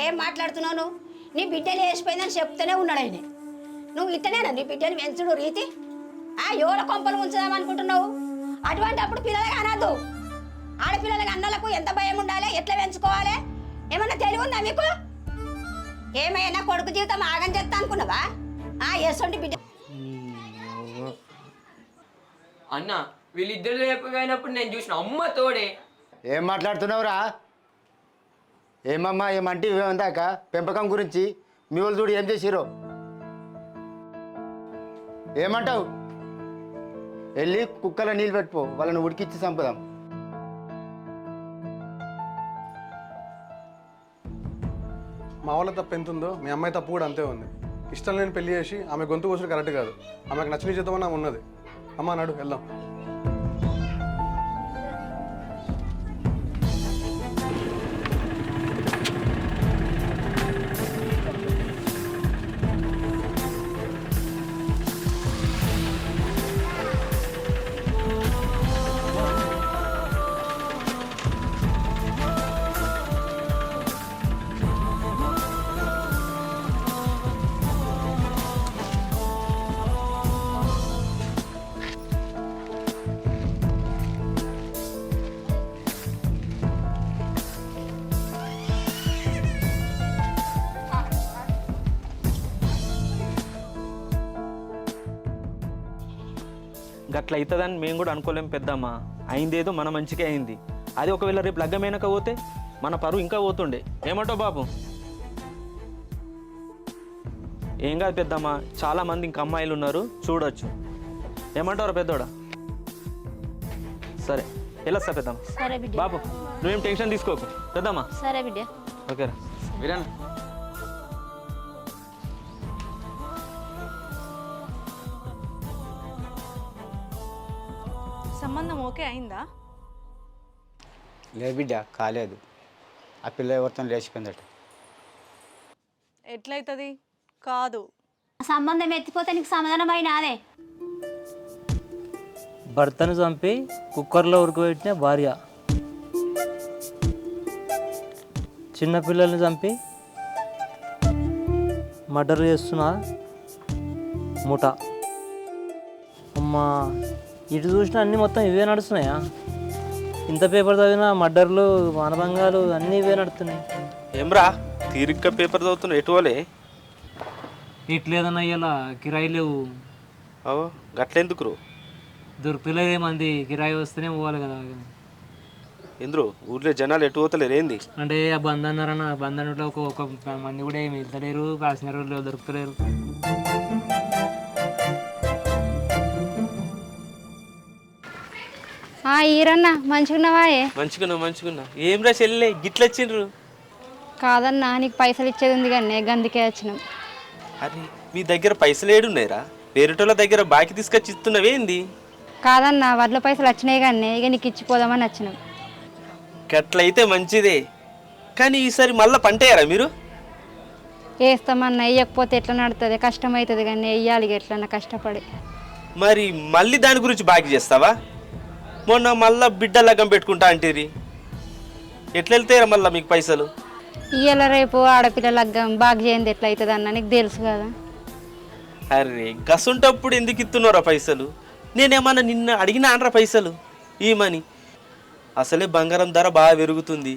ఏం మాట్లాడుతున్నావు నువ్వు? నీ బిడ్డలు వేసిపోయిందని చెప్తూనే ఉన్నాడు ఆయన. నువ్వు ఇట్టనేనా నీ బిడ్డలు పెంచుడు రీతి? ఎవరి కొంపలు ఉంచుదామనుకుంటున్నావు? అటువంటి అప్పుడు పిల్లలకి అనద్దు. ఆడపిల్లలకి అన్నలకు ఎంత భయం ఉండాలి, ఎట్లా పెంచుకోవాలి? ఏమన్నా తెలివి ఉందా మీకు? ఏమైనా కొడుకు జీవితం ఆగం చేస్తా అనుకున్నావా? ఎసంటి బిడ్డ. అన్న వీళ్ళిద్దరు లేకపోయినప్పుడు నేను చూసిన అమ్మ తోడే. ఏం మాట్లాడుతున్నావురా? ఏమమ్మా ఏమంటే ఇవేందాక పెంపకం గురించి మీ వాళ్ళు చూడు ఏం చేసిరో. ఏమంటావు? వెళ్ళి కుక్కల నీళ్ళు పెట్టుకో, వాళ్ళని ఉడికిచ్చి చంపుదాం. మా వాళ్ళ తప్పు ఎంత ఉందో మీ అమ్మాయి తప్పు కూడా అంతే ఉంది. ఇష్టం లేని పెళ్లి చేసి ఆమె గొంతు కోసుడు కరెక్ట్ కాదు. ఆమెకు నచ్చిన చేద్దామని ఆమె ఉన్నది. అమ్మ నడు వెళ్దాం. గట్ల అవుతుందని మేము కూడా అనుకోలేం పెద్దమ్మ. అయిందేదో మన మంచిగా అయింది. అది ఒకవేళ రేపు లగ్గమైనాక పోతే మన పరువు ఇంకా పోతుండే. ఏమంటావు బాబు? ఏం కాదు పెద్దమ్మ, చాలామంది ఇంకా అమ్మాయిలు ఉన్నారు, చూడొచ్చు. ఏమంటారు పెద్దోడా? సరే వెళ్ళొస్తా పెద్దమ్మ. సరే బిడ్డ. బాబు నువ్వేం టెన్షన్ తీసుకోకు పెద్దమ్మ. సరే బిడ్డ. ఓకేరా వీరానా? సంబంధం ఓకే అయిందా? లేదు బిడ్డ, కాలేదు. ఆ పిల్ల ఎవరితో లేచిపోయిందట. ఎట్లయితుంది? కాదు, సంబంధం ఎత్తిపోతే నీకు సమాధానం అయినాదే. భర్తను చంపి కుక్కర్లో ఉడకబెట్టిన భార్య, చిన్నపిల్లల్ని చంపి మర్డర్ చేస్తున్న ముఠ. అమ్మా, ఇటు చూసినా అన్నీ మొత్తం ఇవే నడుస్తున్నాయా? ఇంత పేపర్ చదివినా మర్డర్లు, మానభంగాలు అన్నీ ఇవే నడుస్తున్నాయి. ఏమ్రా తీరిగ్గా పేపర్ చదువుతున్నా, ఎటువలే? ఇట్లేదన్నా ఇలా కిరాయి లేవు. అవు గట్లెందుకు రో? దొరుకుతలేదు మంది, కిరాయి వస్తేనే పోవాలి కదా. ఎందుకు ఊర్లో జనాలు ఎటు పోతలేరు ఏంది? అంటే ఆ బంద్ అన్నారన్న, బంద్ అన్నట్లో ఒక మంది కూడా ఏమి వెళ్తలేరు, కాసిన రోజులు దొరుకుతలేరు. ఈరన్న మంచిగున్నావా? మంచిగున్నా. ఏమ్రా చెల్లె గిట్లొచ్చిండ్రు? కాదన్నా, నీకు పైసలు ఇచ్చేది ఉంది కానీ గందుకే వచ్చినాం. అరే మీ దగ్గర పైసలు ఏడున్నాయిరా? వేరేటోళ్ళ దగ్గర బాకీ తీసుకొచ్చి ఇస్తున్నావేంది? కాదన్నా, వడ్ల పైసలు వచ్చినాయి కానీ ఇక నీకు ఇచ్చిపోదామని వచ్చినాం. గట్లయితే మంచిదే, కానీ ఈసారి మళ్ళీ పంటేయారా మీరు? వేస్తామన్నా, వేయకపోతే ఎట్లా నడుతుంది? కష్టం అవుతుంది కానీ వేయాలి ఎట్లన్నా కష్టపడి. మరి మళ్ళీ దాని గురించి బాకీ చేస్తావా? మొన్న మళ్ళీ బిడ్డ లగ్గం పెట్టుకుంటా అంటేరి, ఎట్లా వెళ్తారా మళ్ళీ మీకు పైసలు? ఇయ్యాల రేపు ఆడపిల్ల లగ్గం బాగా చేయండి ఎట్లా అవుతుంది అన్న, నీకు తెలుసు కదా. అరే గసుంటప్పుడు ఎందుకు ఇస్తున్నారా పైసలు? నేనేమన్నా నిన్న అడిగినా అనరా పైసలు ఈమని? అసలే బంగారం ధర బాగా పెరుగుతుంది,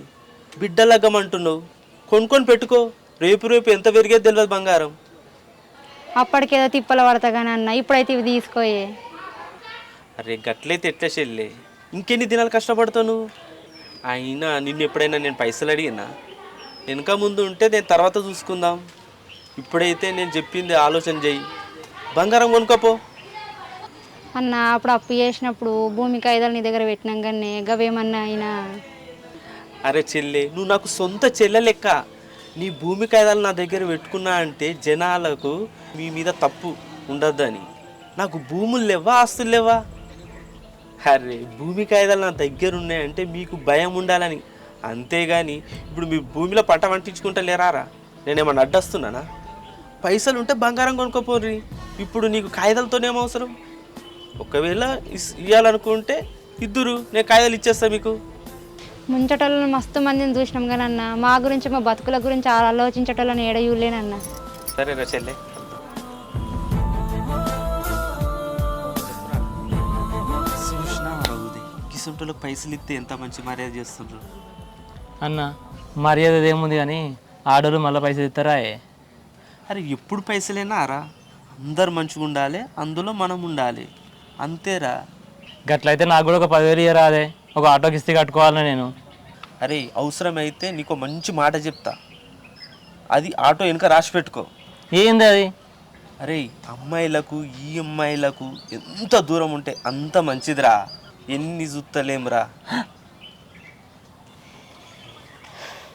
బిడ్డ లగ్గం అంటున్నావు, కొనుక్కొని పెట్టుకో. రేపు ఎంత పెరిగేది తెలియదు బంగారం. అప్పటికేదో తిప్పలు పడతా కానీ అన్న, ఇప్పుడైతే ఇవి తీసుకోయే. అరే గట్లయితే ఎట్లా చెల్లే? ఇంకెన్ని దినాలు కష్టపడతావు నువ్వు? అయినా నిన్ను ఎప్పుడైనా నేను పైసలు అడిగినా? వెనక ముందు ఉంటే నేను తర్వాత చూసుకుందాం. ఇప్పుడైతే నేను చెప్పింది ఆలోచన చెయ్యి, బంగారం కొనుక్కోపో. అన్న అప్పుడు అప్పు చేసినప్పుడు భూమి కాయిదాలు నీ దగ్గర పెట్టినాం కానీ గవేమన్నా అయినా. అరే చెల్లె, నువ్వు నాకు సొంత చెల్లె లెక్క. నీ భూమి కాయిదాలు నా దగ్గర పెట్టుకున్నా అంటే జనాలకు మీ మీద తప్పు ఉండద్దని. నాకు భూములు లేవా, ఆస్తులు లేవా? అరే భూమి కాయిదాలు నా దగ్గర ఉన్నాయంటే మీకు భయం ఉండాలని, అంతేగాని ఇప్పుడు మీ భూమిలో పంట పండించుకుంటా లేరారా? నేనేమన్నా అడ్డొస్తున్నానా? పైసలు ఉంటే బంగారం కొనుక్కోపోర్రి. ఇప్పుడు నీకు కాయిదాలతోనేం అవసరం? ఒకవేళ ఇవ్వాలనుకుంటే ఇద్దరు, నేను కాయిదాలు ఇచ్చేస్తా మీకు. ముంచటోళ్ళని మస్తు మందిని చూసినాం కానీ అన్న, మా గురించి మా బతుకుల గురించి ఆలోచించటోళ్ళని ఏడ చూడలేనన్న. సరేనా చెల్లె? చూసినా రఘుది, కిసంటోళ్ళకి పైసలు ఇస్తే ఎంత మంచి మర్యాద చేస్తుండ్రు. అన్న మర్యాద ఏముంది కానీ ఆడోళ్ళు మళ్ళీ పైసలు ఇస్తారా? అరే ఎప్పుడు పైసలేనా రా? అందరు మంచిగా ఉండాలి, అందులో మనం ఉండాలి, అంతేరా. గట్లయితే నాకు కూడా ఒక 10,000 ఇయ్యరాదే, ఒక ఆటో కిస్తీ కట్టుకోవాలని నేను. అరే అవసరమైతే నీకు మంచి మాట చెప్తా, అది ఆటో వెనుక రాసి పెట్టుకో. ఏంది అది? అరే అమ్మాయిలకు ఈ అమ్మాయిలకు ఎంత దూరం ఉంటే అంత మంచిదిరా, ఎన్ని చూస్తలేంరా.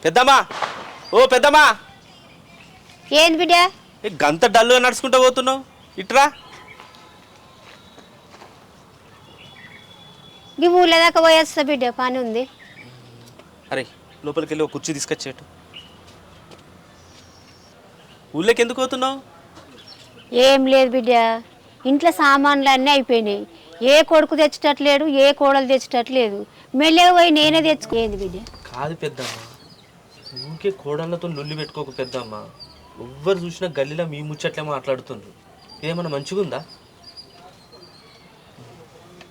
పెద్దమ్మా, ఓ పెద్దమ్మా, ఏంది బిడ్డ? గంత డల్లుగా నడుచుకుంటూ పోతున్నావు, ఇట్రా. ఈ ఊళ్ళో దాకా పోయేస్తా బిడ్డ, పని ఉంది. అరే లోపలికి వెళ్ళి ఒక కుర్చీ తీసుకొచ్చేటు. ఊళ్ళోకి ఎందుకు పోతున్నావు? ఏం లేదు బిడ్డ, ఇంట్లో సామాన్లు అన్నీ అయిపోయినాయి. ఏ కొడుకు తెచ్చేటట్లేడు, ఏ కోడలు తెచ్చేటట్లేదు. మెల్లగా పోయి నేనే తెచ్చుకోయింది బిడ్డ. కాదు పెద్దమ్మ, ఊరికే కోడళ్ళతో లొల్లి పెట్టుకోక పెద్దమ్మ. ఎవ్వరు చూసినా గల్లీలో మీ ముచ్చట్లే మాట్లాడుతుండ్రు, ఏమన్నా మంచిగా ఉందా?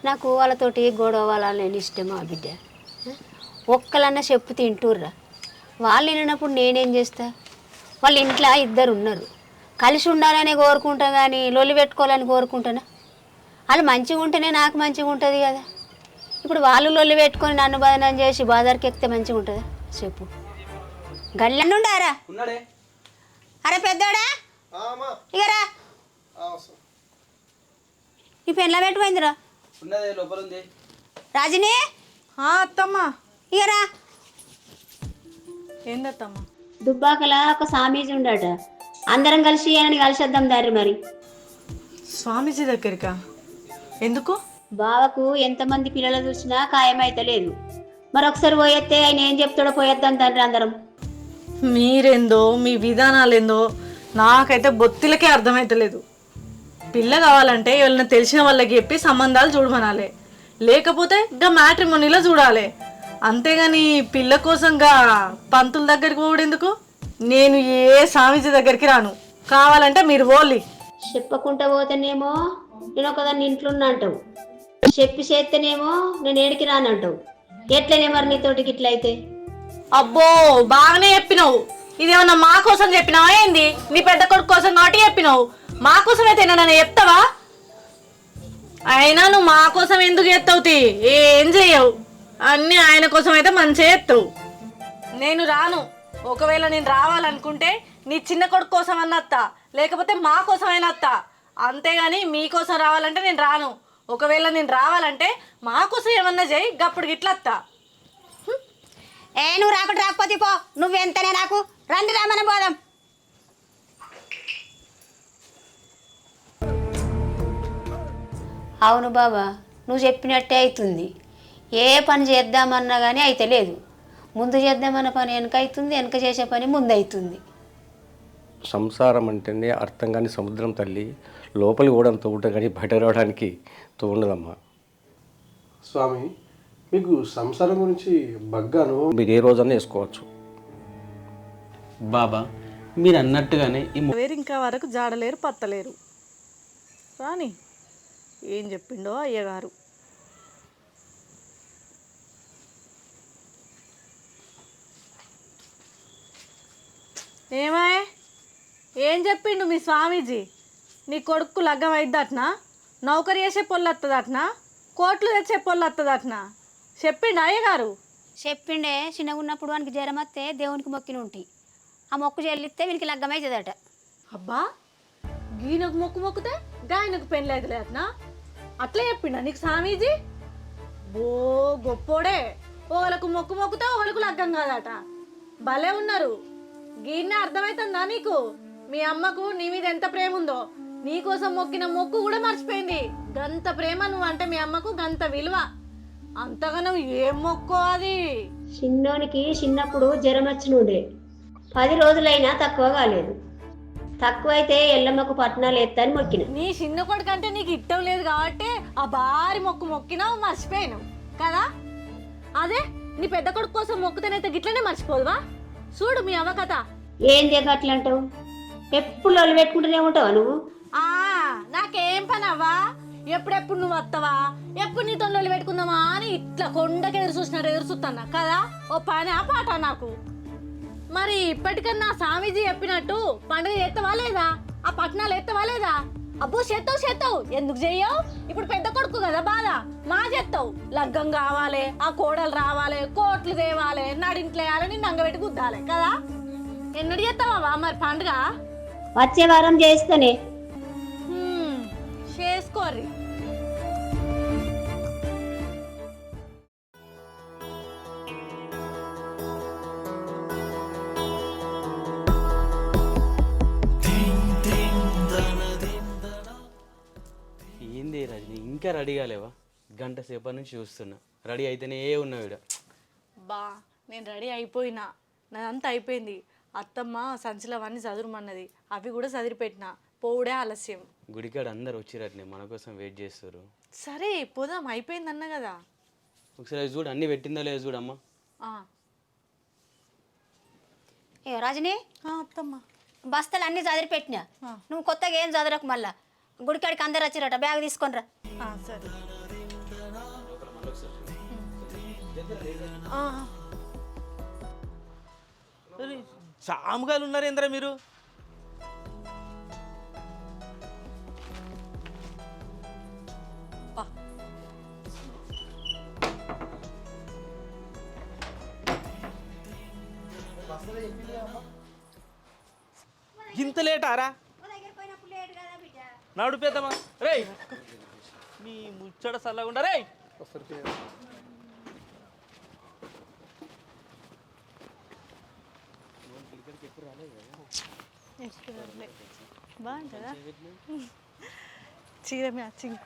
నాకు వాళ్ళతోటి గొడవ వాళ్ళని ఇష్టమా బిడ్డ? ఒక్కలన్నా చెప్పు తింటుర్రా? వాళ్ళు వినప్పుడు నేనేం చేస్తా? వాళ్ళ ఇంట్లో ఇద్దరు ఉన్నారు, కలిసి ఉండాలని కోరుకుంటా కానీ లొల్లి పెట్టుకోవాలని కోరుకుంటానా? వాళ్ళు మంచిగా ఉంటేనే నాకు మంచిగా ఉంటుంది కదా. ఇప్పుడు వాళ్ళు లొల్లి పెట్టుకొని నన్ను బదనం చేసి బాజార్కి ఎక్కితే మంచిగా ఉంటుందా చెప్పు. గల్లెన్ను ఉండారా? అరే పెద్దోడా ఇగరా ఈ పెన్లా పెట్టిపోయిందిరా. లోపల ఉంది. రాజుని అత్తమ్మా ఇగరా. ఏందత్తమ్మా? దుబ్బాకలా ఒక స్వామీజీ ఉండట, అందరం కలిసి అని కలిసేద్దాం దారి. మరి స్వామీజీ దగ్గరికా? ఎందుకు? బావకు ఎంతమంది పిల్లలు చూసినా ఖాయమైతలేదు. మరొకసారి పోయేస్తే ఆయన ఏం చెప్తాడో పోయేద్దాం తండ్రి అందరం. మీరేందో మీ విధానాలేందో నాకైతే బొత్తిలకే అర్థమైతలేదు. పిల్ల కావాలంటే ఎవరైనా తెలిసిన వాళ్ళకి చెప్పి సంబంధాలు చూడమనాలి, లేకపోతే గా మ్యాట్రిమోనీలో చూడాలి. అంతేగాని పిల్ల కోసంగా పంతుల దగ్గరికి పోవడెందుకు? నేను ఏ స్వామీజీ దగ్గరికి రాను, కావాలంటే మీరు పోలి. చెప్పకుండా పోతేనేమో నేను ఒకదాన్ని ఇంట్లో ఉన్నా అంటావు, చెప్పి చేస్తేనేమో నేను ఏడికి రానంటావు. ఎట్లనే మరి నీతోటికి ఇట్లయితే? అబ్బో బాగానే చెప్పినావు. ఇదేమన్నా మా కోసం చెప్పినావా ఏంది? నీ పెద్ద కొడుకు కోసం కాబట్టి చెప్పినావు, మా కోసం అయితే నన్ను చెప్తావా? అయినా నువ్వు మా కోసం ఎందుకు చేస్తావు? ఏం చెయ్యవు, అన్నీ ఆయన కోసం అయితే మంచిగా చేస్తావు. నేను రాను. ఒకవేళ నేను రావాలనుకుంటే నీ చిన్న కొడుకు కోసం అన్నత్తా, లేకపోతే మా కోసమైనా అత్తా. అంతేగాని మీకోసం రావాలంటే నేను రాను. ఒకవేళ నేను రావాలంటే మా కోసం ఏమన్నా చేయి, గప్పుడు గిట్లత్తా. నువ్వు రాకపోతే పో, నువ్వెంతనే నాకు. రండి రా మనం పోదాం. అవును బాబా, నువ్వు చెప్పినట్టే అవుతుంది. ఏ పని చేద్దామన్నా కానీ అయితే లేదు. ముందు చేద్దామన్న పని వెనక అవుతుంది, వెనక చేసే పని ముందు అవుతుంది. సంసారం అంటేనే అర్థం కాని సముద్రం తల్లి, లోపలి కూడా తోట కానీ బయట రావడానికి తోడదమ్మా. స్వామి, మీకు సంసారం గురించి బగ్గా అనుభవం మీరు ఏ రోజన్నా వేసుకోవచ్చు. బాబా మీరు అన్నట్టుగానే ఇంకా వరకు జాడలేరు పత్తలేరు. రాని ఏం చెప్పిండో అయ్యగారు. ఏమాయ్, ఏం చెప్పిండు మీ స్వామీజీ? నీ కొడుకు లగ్గం అయిద్దట్నా, నౌకరి చేసే పొల్లు వస్తుందట్నా, కోట్లు తెచ్చే పొల్లు వస్తుందట్నా చెప్పిండు అయ్యగారు? చెప్పిండే. చిన్నగా ఉన్నప్పుడు వానికి జ్వరం వస్తే దేవునికి మొక్కిన ఉంటాయి, ఆ మొక్కు చెల్లిస్తే వీనికి లగ్గమవుతుందట. అబ్బా, గీనకు మొక్కు మొక్కుతే గాయనకు పెళ్ళి అవుతుందట్నా? అట్లా చెప్పిండా నీకు స్వామీజీ? బో గొప్పోడే. ఓలకు మొక్కు మొక్కుతే ఓలకు లగ్గం కాదట. భలే ఉన్నారు. గీన్నే అర్థమవుతుందా నీకు? మీ అమ్మకు నీ మీద ఎంత ప్రేమ ఉందో, నీకోసం మొక్కిన మొక్కు కూడా మర్చిపోయింది. గంత ప్రేమ నువ్వు అంటే మీ అమ్మకు, గంత విలువ. అంతగానో ఏం మొక్కో అది? చిన్నోనికి చిన్నప్పుడు జ్వరం వచ్చినుండే, 10 రోజులైనా తక్కువ కాలేదు. తక్కువైతే ఎల్లమ్మకు పట్నాలు ఎత్తని మొక్కిన. నీ చిన్న కొడుకు అంటే నీకు ఇట్టం లేదు కాబట్టి ఆ భారీ మొక్కు మొక్కినావు, మర్చిపోయినావు కదా. అదే నీ పెద్ద కొడుకు కోసం మొక్కుతేనైతే గిట్లనే మర్చిపోదువా? చూడు మీ అవ్వ కథ. ఏం అట్లంటావు? ఎప్పుడు లొల్లి పెట్టుకుంటూనే ఉంటావా నువ్వు? నాకేం పని అవ్వా? ఎప్పుడెప్పుడు నువ్వు వస్తావా, ఎప్పుడు నీతో లొల్లి పెట్టుకుందామా అని ఇట్లా కొండకి ఎదురు చూస్తున్నా కదా. ఓ పని ఆ పాట నాకు. మరి ఇప్పటికన్నా స్వామీజీ చెప్పినట్టు పండుగ చేస్తావా లేదా? ఆ పట్నాలు ఎత్తవా లేదా? అబ్బో చేస్తావు. ఎందుకు చెయ్యవు? ఇప్పుడు పెద్ద కొడుకు కదా బాధ, మా చేస్తావు. లగ్గం కావాలి, ఆ కోడలు రావాలి, కోట్లు తేవాలి, నడింట్లో వేయాలి, నిన్ను అంగబెట్టి గుద్దాలి కదా. ఎన్నడు చేస్తావా మరి పండుగ? వచ్చే వారం చేస్తేనే. చేసుకోర్రి. ఏంది రజని, ఇంకా రెడీ కాలేవా? గంట సేపటి నుంచి చూస్తున్నా, రెడీ అయితేనే ఉన్నావు ఇక్కడ. బా నేను రెడీ అయిపోయినా, నాదంతా అయిపోయింది. అత్తమ్మ సంచులు అవన్నీ చదురుమన్నది, అవి కూడా చదిరిపెట్టినా. పోవుడే ఆలస్యం. గుడికాడ అందరు వచ్చిరట్నే, మన కోసం వెయిట్ చేస్తారు. సరే పోదాం, అయిపోయింది అన్న కదా. ఒకసారి చూడు, అన్నీ పెట్టిందో లేదో చూడమ్మా. ఏ రాజని, అత్తమ్మ బస్తాలు అన్నీ చదిరిపెట్టినా. నువ్వు కొత్తగా ఏం చదరకు. మళ్ళా గుడికాడికి అందరు వచ్చిరట, బ్యాగ్ తీసుకొని రా. సరే. సాముగాలు ఉన్నారేంద్రా మీరు? ఇంత లేటారా నడు పెద్దమ్మా రే నీ ముచ్చట చల్లగుండా రే బాగుంటుందా చీర మ్యాచింగ్.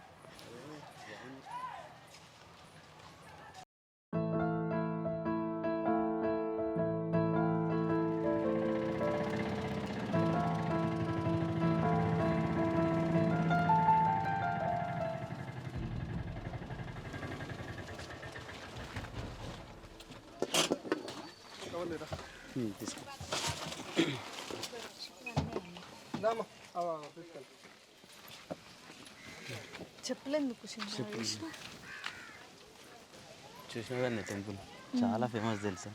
తీసుకో చెప్పలేందుకు చూసినా కానీ టెంపుల్ చాలా ఫేమస్ తెలుసా.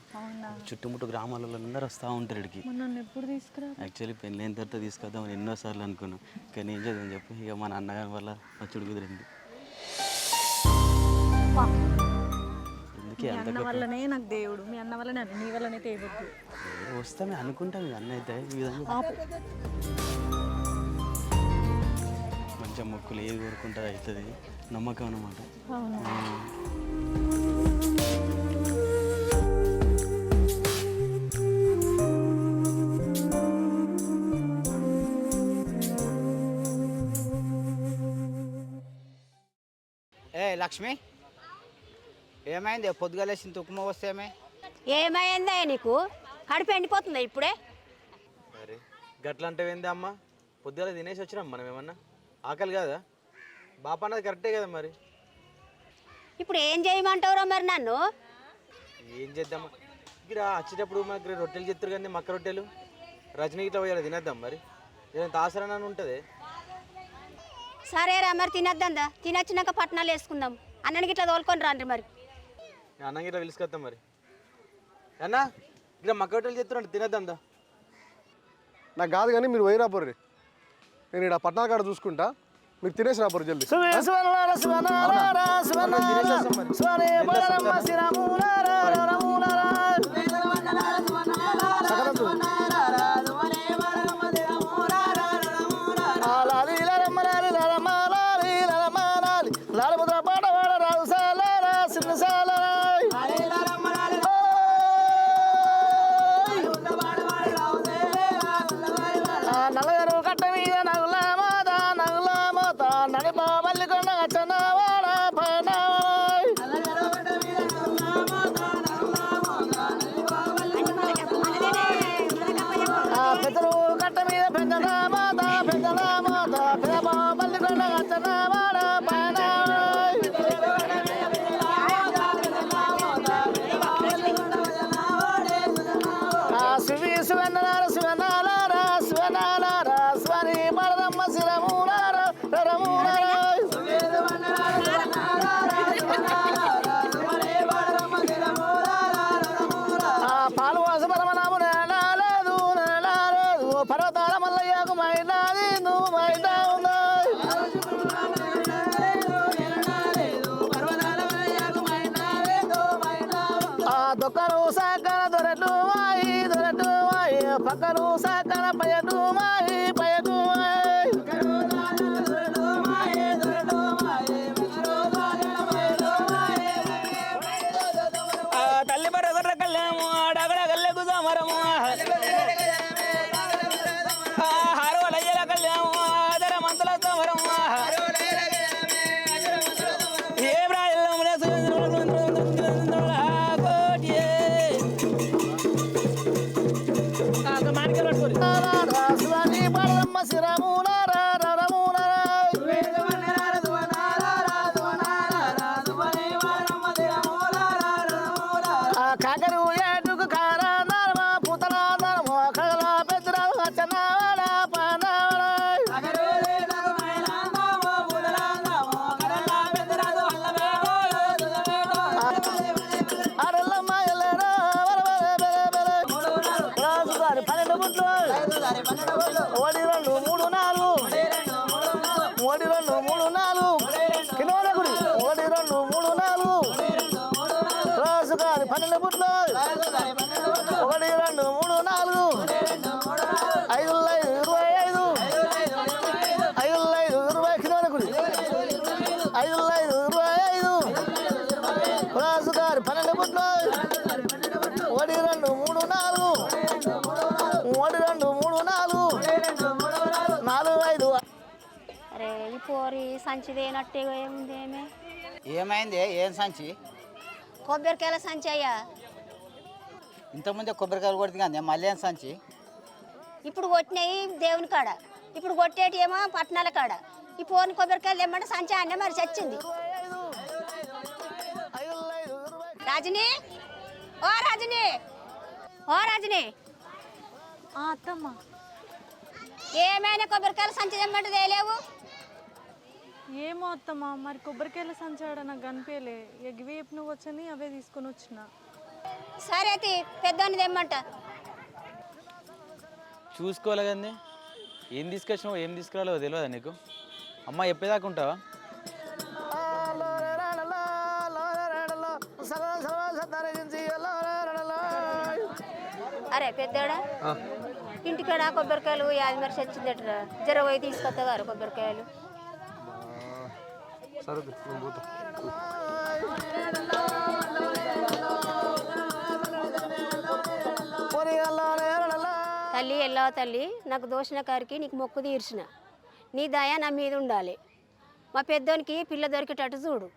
చుట్టుముట్టు గ్రామాలలో అందరూ వస్తూ ఉంటారు ఇక్కడికి. నన్ను ఎప్పుడు తీసుకురా? యాక్చువల్లీ పెళ్ళైన తర్వాత తీసుకొద్దామని ఎన్నోసార్లు అనుకున్నాం, కానీ ఏం చేద్దాం చెప్పి ఇక మా నాన్నగారి వల్ల వచ్చుడు కుదిరింది. అందుకే అంత అన్న వల్లనే నాకు దేవుడు, మీ అన్న వల్లనే నీ వల్లనే తేవద్దు. వస్తామే అనుకుంటాం ఇక అన్న అయితే ఈ విధంగా మంచిగా మొక్కులు ఏది కోరుకుంటుంది అవుతుంది నమ్మకం అన్నమాట. ఏ లక్ష్మి, ఏమైంది? పొద్దుగలేసిన తుక్కుమ వస్తేమే ఏమైందా నీకు? కడుపు ఎండిపోతుందా ఇప్పుడే? అరే గట్ల అంటే ఏంది అమ్మ, పొద్దుగల తినేసి వచ్చినాం మనం, ఏమన్నా ఆకలి కాదా? బాప అన్నది కరెక్టే కదా మరి. ఇప్పుడు ఏం చేయమంటావురా మరి నన్ను? ఏం చేద్దామా, ఇక్కడ వచ్చేటప్పుడు మనకి రొట్టెలు చెప్తారు కానీ మక్క రొట్టెలు రజనీ ఇట్లా పోయాలి తినేద్దాం మరి. ఏదైనా తాసరని ఉంటుంది. సరేరా మరి తినద్దా, తినొచ్చినాక పట్టణాలు వేసుకుందాం. అన్నకి ఇట్లా తోలుకొని రండి మరి. అన్నంగా ఇట్లా పిలుచుకొద్దాం మరి. అన్న ఇక్కడ మక్క రొట్టెలు చెప్తారంటే తినేద్దాం. నాకు కాదు కానీ మీరు పోయి రాపోర్రి, నేను ఇక్కడ పట్నాల కాడ చూసుకుంటా, మీరు తినేసి రాపోరు జల్దీ. నల్లగారు కట్ట మీద నగుల మోత నడిపా మల్లికొండ చన్నవాడ పైన పెద్దలు కట్ట మీద పెద్దల మోత పెదపా మల్లికొండ చన్నవాడ పైన శివనార శివనార శివనార స్వరి మరదమ్మ శిరమూనార రమూనార పాలు వాసు పరమనాము నేనాలేదు పర్వతాల మల్లయ్యకు మైనాది నువ్వు మైనా ఉన్నాయి. దొక్కను సాకన దొరటు మాయి పక్కను సాకన పయటు మాయి తల్లి బరగర కళ్ళము అడగడ గల్లెకు సమరము హారవలయ్యల కళ్యాము ఆదర మంతల సమరము ఏ ప్రాయంలో కాకరు ఏటుకు కారా నరమా పుతల నరమో కగల పెద్దరా చన్నవాడ పనవాడ అరల్లమ్మ ఎల్లరా రాజుగారి 12 గుట్లు 1 2 3 4 అరే ఈ పోరి సంచిదేనట్టే ఏముంది ఏమే ఏమైంది? ఏం సంచి? కొబ్బరికాయల సంచి అయ్యా. ఇంతకుముందే కొబ్బరికాయలు కొడుతుంది కానీ మళ్ళీ ఏం సంచి? ఇప్పుడు కొట్టినాయి దేవుని కాడ, ఇప్పుడు కొట్టేటి ఏమో పట్టణాల కాడ. ఈ పోని కొబ్బరికాయలు ఏమంటే సంచి అన్న మరి చచ్చింది. రాజని, ఓ రాజని, ఓ రాజని. అత్తమ్మ ఏమైనా కొబ్బరికాయల సంచి తెమ్మంటే తేలేవు. ఏమో అత్తమ్మ, మరి కొబ్బరికాయల సంచాడ నాకు కనిపించలే. ఎగివేపు నువ్వు వచ్చని అవే తీసుకొని వచ్చిన. సరే అయితే పెద్దోని తెమ్మంట. చూసుకోవాలి కానీ ఏం తీసుకొచ్చినావు ఏం తీసుకురాలో తెలియదా నీకు? అమ్మ చెప్పేదాకా ఉంటావా? అరే పెద్దోడా, ఇంటికాడ కొబ్బరికాయలు యాది మరి చచ్చిందట. జర పోయి తీసుకొస్తావారు కొబ్బరికాయలు. సరే నేను పోతా. తల్లి ఎల్లవ తల్లి, నాకు దోషణ కారికి నీకు మొక్కు తీర్చిన. నీ దయ నా మీద ఉండాలి. మా పెద్దోనికి పిల్ల దొరికేటట్టు చూడు.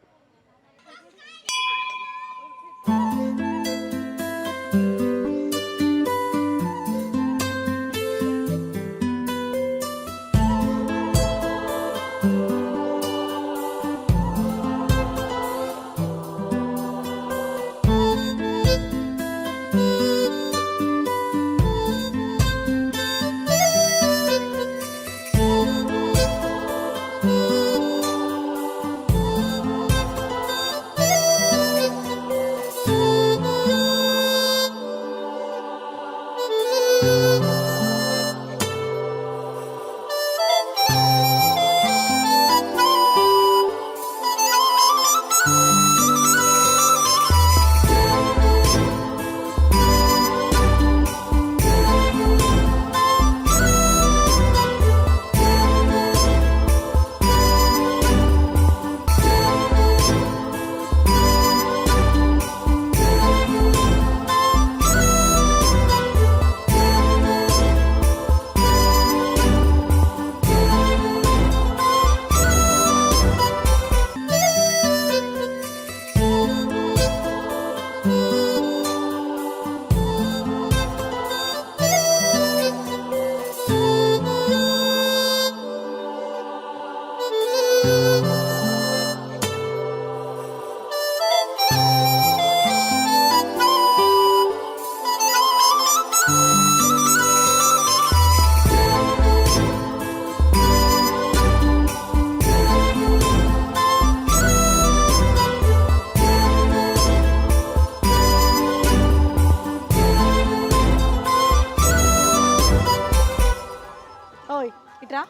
ఓయ్ ఇట్రా.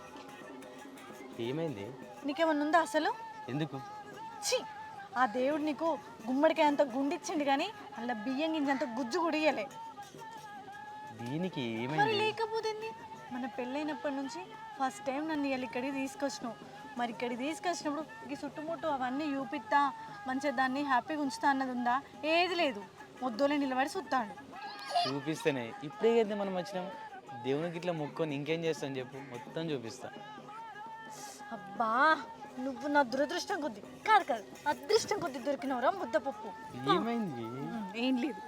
ఏమైంది? నీకేమన్నా ఉందా అసలు? ఎందుకు? ఛీ, ఆ దేవుడు నీకు గుమ్మడికాయ అంత గుండిచ్చిండు కానీ అలా బియ్యం గింజంత గుజ్జు గుడియలే. దీనికి మరి ఏమైంది? లేకపోతే మన పెళ్ళైనప్పటి నుంచి ఫస్ట్ టైం నన్ను ఇవాళ ఇక్కడికి తీసుకొచ్చినావు. మరి ఇక్కడికి తీసుకొచ్చినప్పుడు ఈ చుట్టుముట్టు అవన్నీ చూపిస్తా, మంచిగా దాన్ని హ్యాపీగా ఉంచుతా అన్నది ఉందా? ఏది లేదు. మొద్దోలే నిలబడి చూస్తాడు. చూపిస్తేనే ఇప్పుడే కదా మనం వచ్చినాం. దేవునికి ఇట్లా మొక్కొని ఇంకేం చేస్తాను చెప్పు, మొత్తం చూపిస్తా. అబ్బా, నువ్వు నా దురదృష్టం కొద్ది కాదు అదృష్టం కొద్ది దొరికినవరా ముద్దపప్పు. ఏమైంది? ఏం లేదు.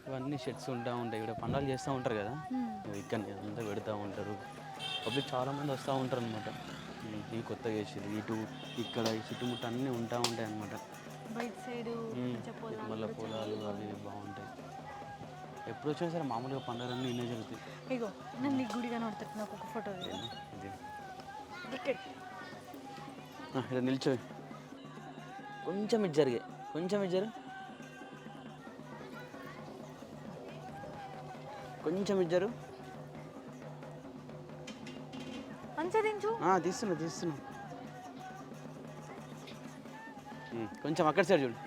ఇవన్నీ షెట్స్ ఉంటా ఉంటాయి, ఇక్కడ పండాలు చేస్తూ ఉంటారు కదా, ఇక్కడ అంతా పెడతా ఉంటారు. పబ్లిక్ చాలామంది వస్తూ ఉంటారు అనమాట. ఈ కొత్తగా వేసేది ఇటు ఇక్కడ ఈ చుట్టుముట్టు అన్నీ ఉంటా ఉంటాయి అనమాట. బయట సైడు మళ్ళీ పొలాలు అవి బాగుంటాయి. ఎప్పుడు వచ్చినా సరే మామూలుగా పండుగలన్నీ ఇన్నే జరుగుతాయి. ఇగో నన్ను ఈ గుడి కనబడుతుంది, నాకు ఒక ఫోటో ఇక్కడ నిల్చో. కొంచెం ఇటు జరిగే, కొంచెం ఇటు జరు, కొంచెం ఇటు జరు. మంచిగా దించు. తీస్తున్నా. కొంచెం అక్కడ సైడ్ చూడు.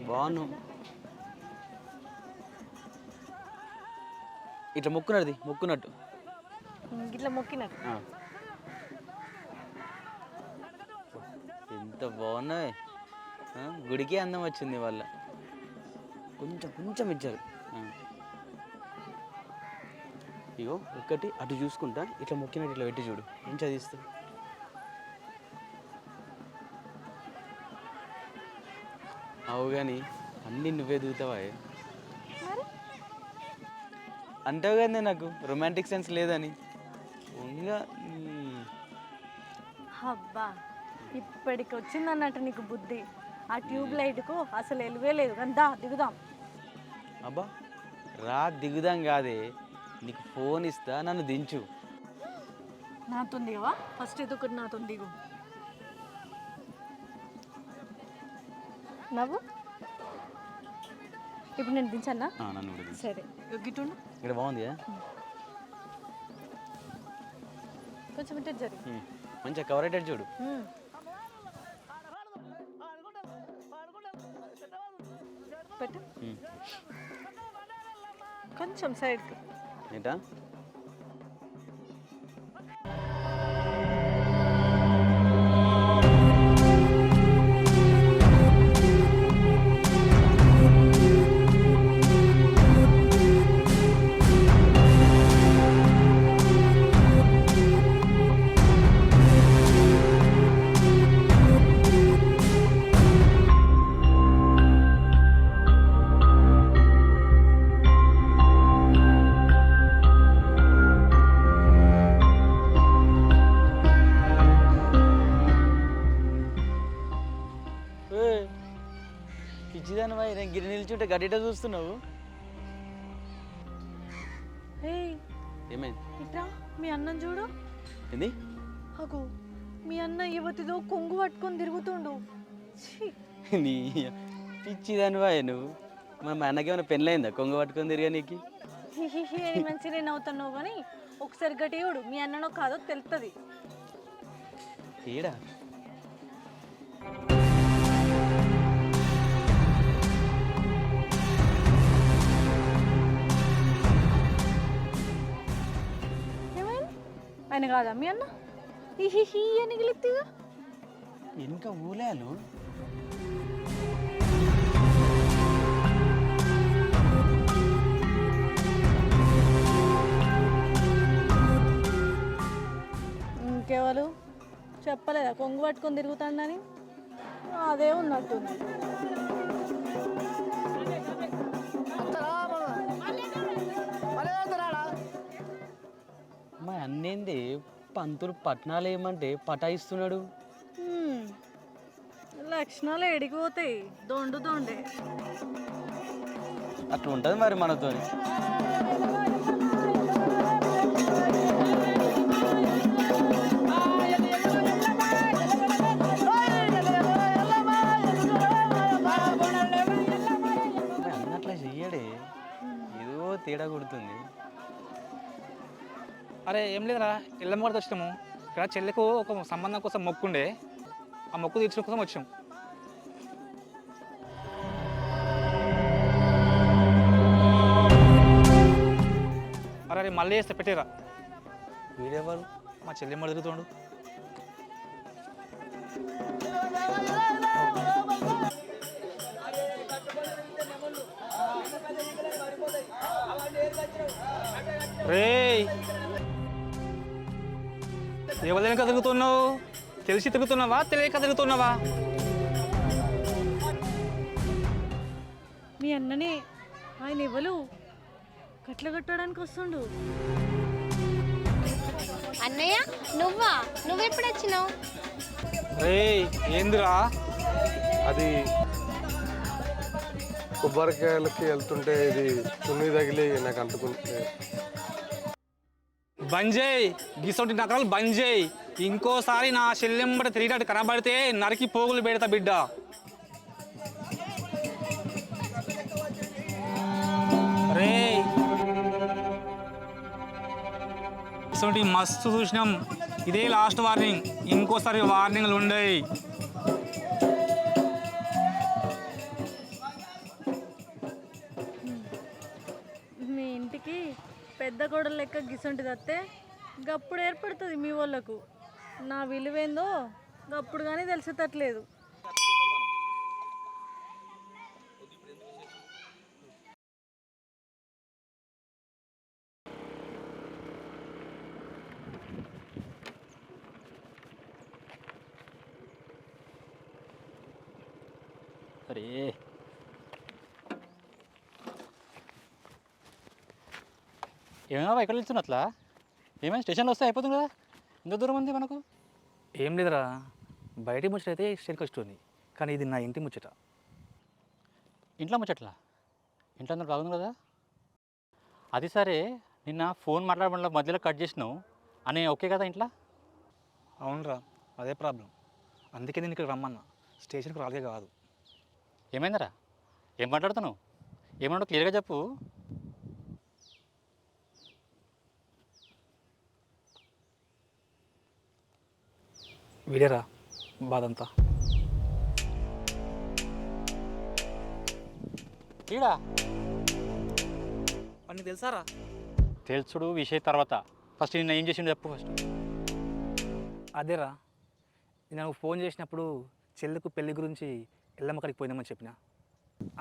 బాగున్నావు. ఇట్లా మొక్కున్నట్టు ఇట్లా మొక్కినట్టు. ఎంత బాగున్నాయి. గుడికి అందం వచ్చింది వాళ్ళ. కొంచెం కొంచెం ఇచ్చారు. ఇగో ఒక్కటి అటు చూసుకుంటా, ఇట్లా మొక్కినట్టు ఇట్లా పెట్టి చూడు, ఏం చదివిస్తా. అవు కానీ అన్నీ నువ్వే దిగుతావా? అంటావు కానీ నాకు రొమాంటిక్ సెన్స్ లేదని. ఇంకా అబ్బా ఇప్పటికి వచ్చిందన్నట్టు నీకు బుద్ధి. ఆ ట్యూబ్ లైట్కు అసలు ఎలువే లేదు. దా దిగుదాం. అబ్బా రా దిగుదాం కాదే, నీకు ఫోన్ ఇస్తా, నన్ను దించు. నాతో దిగవా? ఫస్ట్ ఇది ఒకటి నాతో దిగు. నవ్వు. ఇప్పుడు నేను దించన్నా? నన్ను కూడా దించు. సరే గిట్టుండు. ఇక్కడ బాగుంది కదా, కొంచెం ఇటే జరిగి మంచిగా కవర్ అయ్యేటట్టు చూడు. పెట్టు కొంచెం సైడ్కి. ఏంటా? పిచ్చిదాని బాయ్, నేను గిరి నిల్చుంటే గడ్డిట చూస్తున్నావు. ఏమైంది? ఇట్రా మీ అన్నం చూడు. ఏంది? అగో మీ అన్న యువతితో కొంగు పట్టుకొని తిరుగుతుండు. నీ పిచ్చిదాని బాయ్ నువ్వు. మా అన్నకేమైనా పెళ్ళయిందా కొంగ పట్టుకొని తిరిగా నీకు? మంచిగా నవ్వుతున్నావు కానీ ఒకసారి గట్టి చూడు, మీ అన్ననో కాదో తెలుస్తుంది. ఏడా? ఆయన కాదా మీ అన్న? హీ అని గెలిపిగా ఇంకా ఊలాలు. ఇంకెవరు చెప్పలేదా కొంగు పట్టుకొని తిరుగుతాడని? అదే ఉన్నట్టుంది. మా అన్నేంది పంతులు పట్నాలు ఏమంటే పటాయిస్తున్నాడు. లక్షణాలు ఎడిగిపోతాయి. దొండే అట్లా ఉంటుంది మరి మనతో. అన్నట్లా చెయ్యడే, ఏదో తేడా కొడుతుంది. అరే ఏం లేదురా, ఎల్లమ్మ కూడా వచ్చినాము. ఇక్కడ చెల్లెకు ఒక సంబంధం కోసం మొక్కుండే, ఆ మొక్కు తీర్చడం కోసం వచ్చాం. అరే మళ్ళీ వేస్తే పెట్టేరా. వీడేవాళ్ళు? మా చెల్లెమ్మ తిరుగుతుండు. రేయ్ ఎవరిక తిరుగుతున్నావు? తెలిసి తిరుగుతున్నావా తెలియక తిరుగుతున్నావా? మీ అన్ననే. ఆయన ఎవరు? కట్ల కట్టడానికి వస్తుండు. అన్నయ్య నువ్వా? నువ్వెప్పుడు వచ్చినావు? రేయ్ ఏందిరా అది? కొబ్బరికాయలకి వెళ్తుంటే ఇది చున్నీ తగిలి నాకు అంటుకుంటే. బంజేయ్ గిసొంటి నకరాలు బంజేయ్. ఇంకోసారి నా చెల్లెంబట తిరిగినట్టు కనబడితే నరికి పోగులు పెడతా బిడ్డ. రే ఇసొంటి మస్తు చూసినాం, ఇదే లాస్ట్ వార్నింగ్. ఇంకోసారి వార్నింగ్లు ఉండయి. మీ ఇంటికి పెద్ద కోడలు లెక్క గిసొంటిది వస్తే గప్పుడు ఏర్పడుతుంది మీ వాళ్ళకు. నా విలువేందో గప్పుడు కానీ తెలిసేటట్లేదు. అరే ఏమైనా ఎక్కడ వెళ్తున్నా అట్లా ఏమైనా స్టేషన్లో వస్తే అయిపోతుంది కదా ఎంత దూరం ఉంది మనకు? ఏం లేదురా, బయట ముచ్చట అయితే స్టేట్కి వస్తుంది, కానీ ఇది నా ఇంటి ముచ్చట. ఇంట్లో ముచ్చట్లా? ఇంట్లో అందరూ బాగుంది కదా? అది సరే, నిన్న ఫోన్ మాట్లాడడంలో మధ్యలో కట్ చేసినావు అని ఓకే కదా ఇంట్లో? అవునరా, అదే ప్రాబ్లం. అందుకే నేను ఇక్కడ రమ్మన్నా, స్టేషన్కి రాలే కాదు. ఏమైందరా? ఏం మాట్లాడుతున్నావు? ఏమన్నా క్లియర్గా చెప్పు. వీడేరా బాధంతా. ఈడా అన్నీ తెలుసారా? తెలుసుడు విషయం తర్వాత, ఫస్ట్ నిన్న ఏం చేసిండు చెప్పు ఫస్ట్. అదేరా, నేను నువ్వు ఫోన్ చేసినప్పుడు చెల్లికి పెళ్లి గురించి ఎల్లమ్మ కాడికి పోయిందామని చెప్పిన.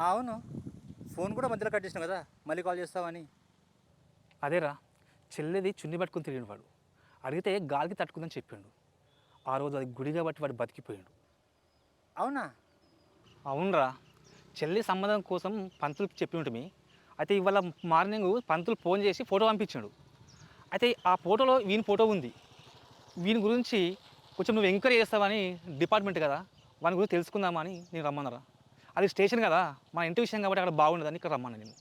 అవును, ఫోన్ కూడా మధ్యలో కట్ చేసినావు కదా, మళ్ళీ కాల్ చేస్తావని. అదేరా, చెల్లిది చున్ని పట్టుకుని తిరిగిన వాడు. అడిగితే గాలికి తట్టుకుందని చెప్పిండు. ఆ రోజు అది గుడి కాబట్టి వాడు బతికిపోయాడు. అవునా? అవునరా, చెల్లి సంబంధం కోసం పంతులకి చెప్పి ఉంటుంది. అయితే ఇవాళ మార్నింగ్ పంతులు ఫోన్ చేసి ఫోటో పంపించాడు. అయితే ఆ ఫోటోలో వీని ఫోటో ఉంది. వీని గురించి కొంచెం నువ్వు ఎంక్వైరీ చేస్తావని డిపార్ట్మెంట్ కదా, వాని గురించి తెలుసుకుందామని నేను రమ్మన్నారా. అది స్టేషన్ కదా, మన ఇంటి విషయం కాబట్టి అక్కడ బాగుండదని ఇక్కడ రమ్మన్నా నేను.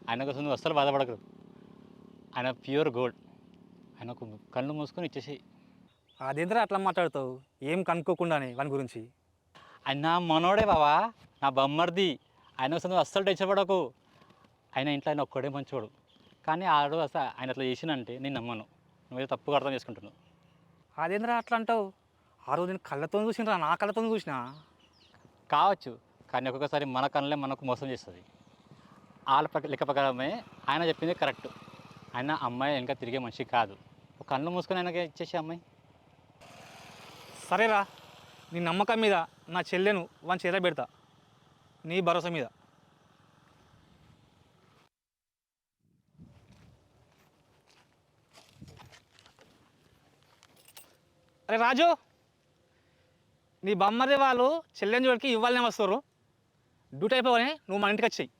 ఆయన కోసం నువ్వు అస్సలు బాధపడకరు, ఆయన ప్యూర్ గోల్డ్. ఆయనకు కళ్ళు మూసుకొని ఇచ్చేసి. అదేంద్రా అట్లా మాట్లాడుతావు, ఏం కనుక్కోకుండానే వాని గురించి? ఆయన నా మనోడే బావా, నా బొమ్మర్ది. ఆయన కోసం నువ్వు అస్సలు టెన్షన్ పడకు. ఆయన ఇంట్లో ఆయన ఒక్కడే మంచోడు, కానీ ఆడు అసలు ఆయన అట్లా చేసినంటే నేను నమ్మను. నువ్వేదో తప్పుగా అర్థం చేసుకుంటున్నావు. అదేంద్రా అట్లా అంటావు? ఆ రోజు నేను కళ్ళతో చూసినరా, నా కళ్ళతో చూసినా. కావచ్చు, కానీ ఒక్కొక్కసారి మన కళ్ళే మనకు మోసం చేస్తుంది. వాళ్ళ లెక్క ప్రకారమే ఆయన చెప్పింది కరెక్ట్. ఆయన అమ్మాయి వెనక తిరిగే మనిషి కాదు. ఒక కళ్ళు మూసుకొని ఆయనకి ఇచ్చేసే అమ్మాయి. సరేరా, నీ నమ్మకం మీద నా చెల్లెను వాని చేత పెడతా, నీ భరోసా మీద. అరే రాజు, నీ బొమ్మది వాళ్ళు చెల్లెని జోడికి ఇవ్వాలనే వస్తారు. డ్యూటీ అయిపోగానే నువ్వు మన ఇంటికి వచ్చాయి.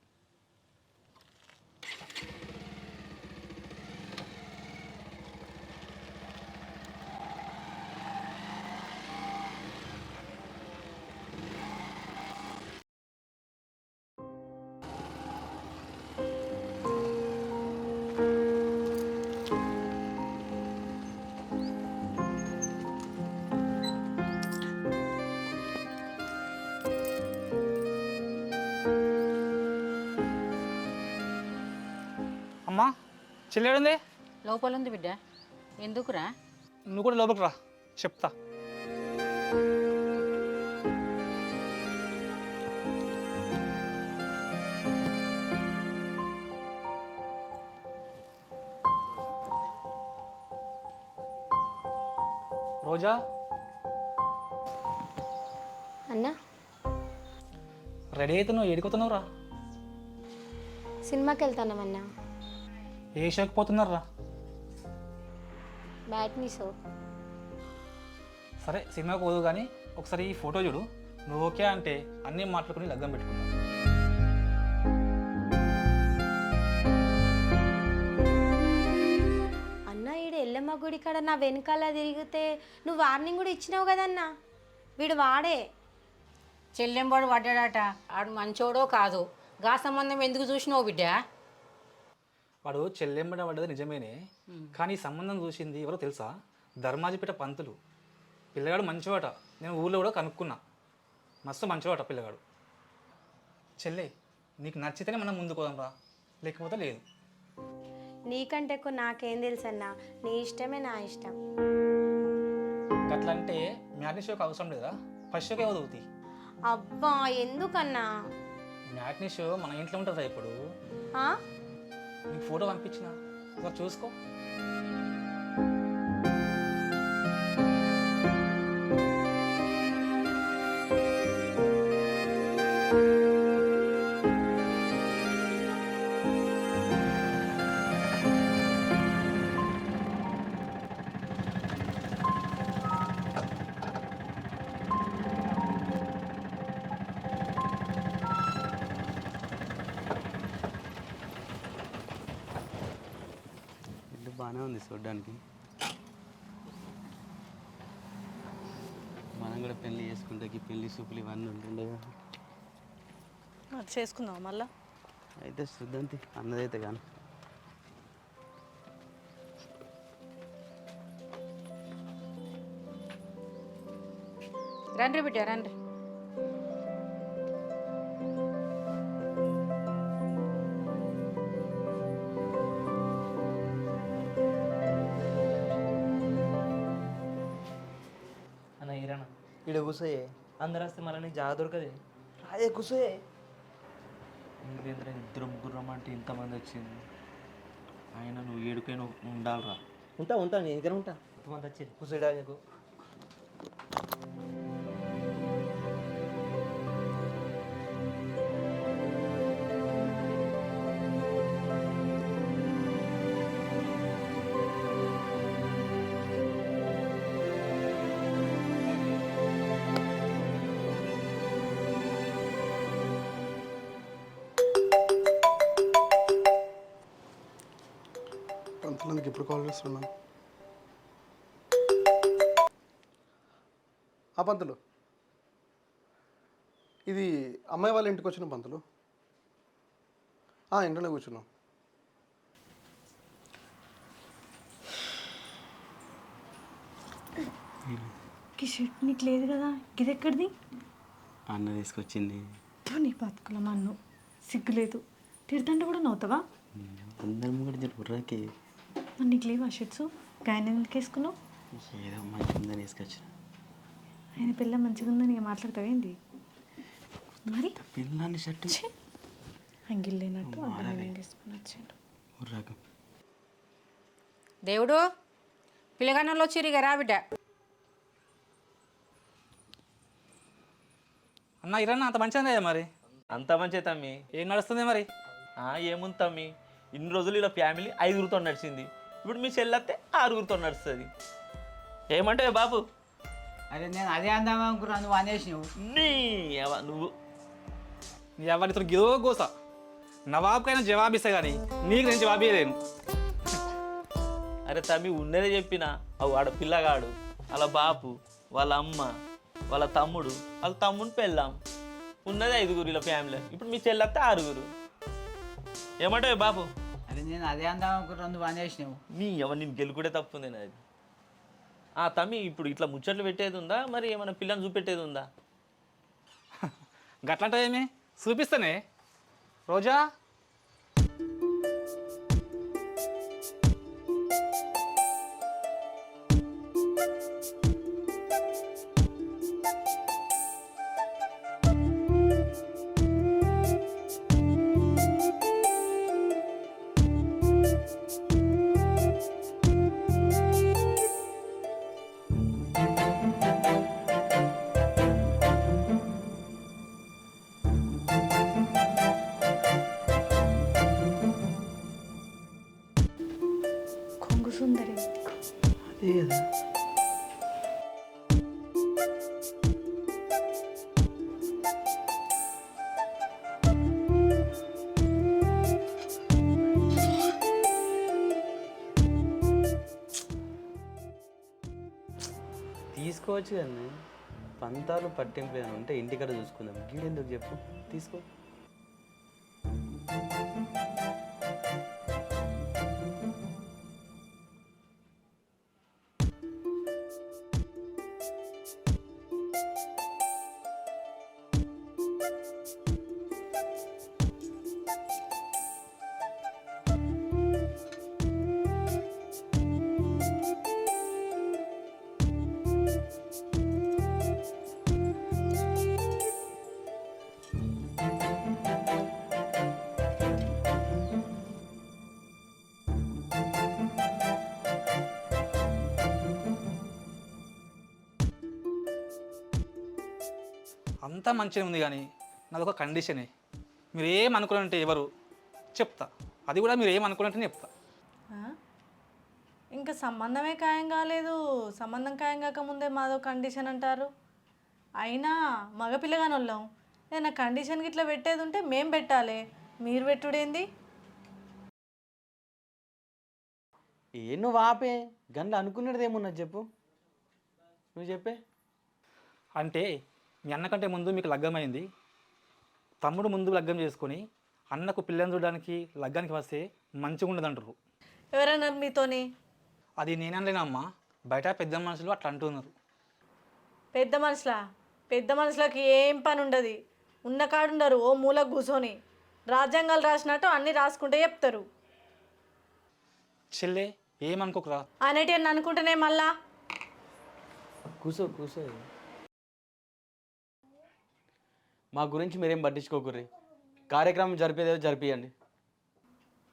అమ్మా, చెల్లెడుంది? లోపల ఉంది బిడ్డ. ఎందుకురా? నువ్వు కూడా లోపలికి రా, చెప్తా. రోజా, అన్నా రెడీ అయితే నువ్వు ఏడిపోతున్నావు రా? సినిమాకి వెళ్తానమన్నా. ఏ షోకి పోతున్నారా? బ్యాట్నీ షో. సరే, సినిమాకి పోదు కానీ ఒకసారి ఈ ఫోటో చూడు. నువ్వు ఓకే అంటే అన్నీ మాట్లాడుకుని లగ్గం పెట్టుకుందాం. అన్న, ఈడు ఎల్లమ్మ గుడి కాడ నా వెనకాల తిరిగితే నువ్వు వార్నింగ్ కూడా ఇచ్చినావు కదన్నా. వీడు వాడే. చెల్లెంబాడు పడ్డాడట. ఆడు మంచోడో కాదు, గా సంబంధం ఎందుకు చూసినావు బిడ్డ? వాడు చెల్లెంబడ పడ్డది నిజమేనే, కానీ ఈ సంబంధం చూసింది ఎవరో తెలుసా? ధర్మాజిపేట పంతులు. పిల్లగాడు మంచివాట, నేను ఊళ్ళో కూడా కనుక్కున్నా. మస్తు మంచివాట పిల్లగాడు. చెల్లె, నీకు నచ్చితేనే మనం ముందుకు పోదాం రా, లేకపోతే లేదు. నీకంటే ఎక్కువ నాకేం తెలుసు అన్నా. నీ ఇష్టమే నా ఇష్టం. అట్లా అంటే మ్యాట్నీ షోకి అవసరం లేదా? ఫస్ట్ షోకే వదువుతాయి. అబ్బా, ఎందుకన్నా? మ్యాట్నీ షో మన ఇంట్లో ఉంటుందా ఇప్పుడు? నీకు ఫోటో పంపించిన, ఒకసారి చూసుకో. బాగానే ఉంది చూడడానికి. మనం కూడా పెళ్ళి చేసుకుంటే పెళ్లి సూపులు ఇవన్నీ ఉంటుండే కదా. చేసుకుందాం మళ్ళా. అయితే చూద్దాంతి అన్నదైతే కానీ. రండి బిడ్డ రండి. అన్న ఇరానా ఇక్కడ కూర్చోయే, అందరు వస్తే మళ్ళీ నీకు జాగ దొరకదే. అదే కూర్చోయే. ఇంకేంద్ర ఇద్దరు ముగ్గురు రమ్మంటే ఇంతమంది వచ్చింది. ఆయన నువ్వు ఏడుకైనా ఉండాలిరా. ఉంటా నేను ఇక్కడ ఉంటా. ఇంతమంది వచ్చేది కూర్చోడా నీకు. పంతులందుకు ఎప్పుడు కాల్ చేస్తున్నాను? ఆ పంతులు, ఇది అమ్మాయి వాళ్ళ ఇంటికి వచ్చిన పంతులు. ఇంట్లోనే కూర్చున్నాం. షర్ట్ నీకు లేదు కదా, ఇది ఎక్కడిది? అన్న తీసుకొచ్చింది. నీ బతుకుల మన్ను సిగ్గులేదు. తిడతంటే కూడా నవ్వుతావా? అందరం కూడా జరుపురాకి. మరి నీకు లేవా షర్ట్స్? గాయన ఎందుకు వేసుకున్నావు? ఏదో మంచిగా ఉందని వేసుకొచ్చిన. ఆయన పిల్ల మంచిగా ఉందని ఇక మాట్లాడతావేంది? మరి పిల్లని షర్ట్ అంగిల్ లేనట్టు అడ్డం వేసుకుని వచ్చాడు. రకం దేవుడు పిల్లగానలో చిరిగా రా బిడ్డ. అన్న ఇరన్న అంత మంచిదే మరి. అంత మంచి తమ్మి. ఏం నడుస్తుంది మరి? ఏముంది తమ్మి, ఇన్ని రోజులు ఇలా ఫ్యామిలీ 5గురితో నడిచింది. ఇప్పుడు మీ చెల్లెత్తే 6గురితో నడుస్తుంది. ఏమంటే బాబు? అరే నేను అదే అందామా అనుకున్నా, నువ్వు అనేసినావు. నువ్వు నీ ఎవరితో గిదో గోస. నవాబ్కైనా జవాబిస్తా కానీ నీకు నేను జవాబు ఇవ్వలేను. అరే తమ్మి, ఉన్నదే చెప్పిన. వాడు పిల్లగాడు, వాళ్ళ బాపు, వాళ్ళ అమ్మ, వాళ్ళ తమ్ముడు, వాళ్ళ తమ్ముని పెళ్ళాం. ఉన్నదే 5గురు ఇలా ఫ్యామిలీ. ఇప్పుడు మీ చెల్లెత్తే 6గురు. ఏమంటావు బాబు? అరే నేను అదే అందామా అనుకున్నా, నువ్వు అనేసినావు. నేను గెలుకుడే తప్పుంది అది. తమ్మి, ఇప్పుడు ఇట్లా ముచ్చట్లు పెట్టేది ఉందా, మరి ఏమైనా పిల్లని చూపెట్టేది ఉందా? గట్లంటే ఏమి చూపిస్తానే. రోజా కొంగు సుందరి. అదే కదా. తీసుకోవచ్చు కానీ పంతాలు పట్టింపు ఏమైనా ఉంటే ఇంటికాడ చూసుకుందాం. గీడెందుకు చెప్పు, తీసుకో. అంతా మంచిగా ఉంది కానీ నాదొక కండిషనే. మీరు ఏమనుకున్నారంటే ఎవరు చెప్తా, అది కూడా మీరు ఏమనుకున్నట్టు చెప్తా. ఇంకా సంబంధమే ఖాయం కాలేదు. సంబంధం ఖాయం కాకముందే మాదో కండిషన్ అంటారు. అయినా మగపిల్లగాని వాళ్ళం ఏదైనా కండిషన్కి ఇట్లా పెట్టేది ఉంటే మేం పెట్టాలి, మీరు పెట్టుడేంది? నువ్వు ఆపే గంట అనుకున్నది ఏమున్నది చెప్పు, నువ్వు చెప్పే. అంటే మీ అన్నకంటే ముందు మీకు లగ్గమైంది, తమ్ముడు ముందు లగ్గం చేసుకొని అన్నకు పిల్లని చూడడానికి లగ్గానికి వస్తే మంచిగా ఉండదంటారు. ఎవరన్నారు మీతోని? అది నేనలేనమ్మా, బయట పెద్ద మనుషులు అట్లా అంటున్నారు. పెద్ద మనుషులా? పెద్ద మనుషులకి ఏం పని ఉండదు, ఉన్న కాడుండరు, ఓ మూల కూర్చొని రాజ్యాంగాలు రాసినట్టు అన్నీ రాసుకుంటే చెప్తారు. చెల్లె ఏమనుకోకరా. అనేటి అని అనుకుంటేనే మళ్ళా కూసో కూసో. మా గురించి మీరేం పట్టించుకోకుర్రి, కార్యక్రమం జరిపేదేదో జరిపియండి.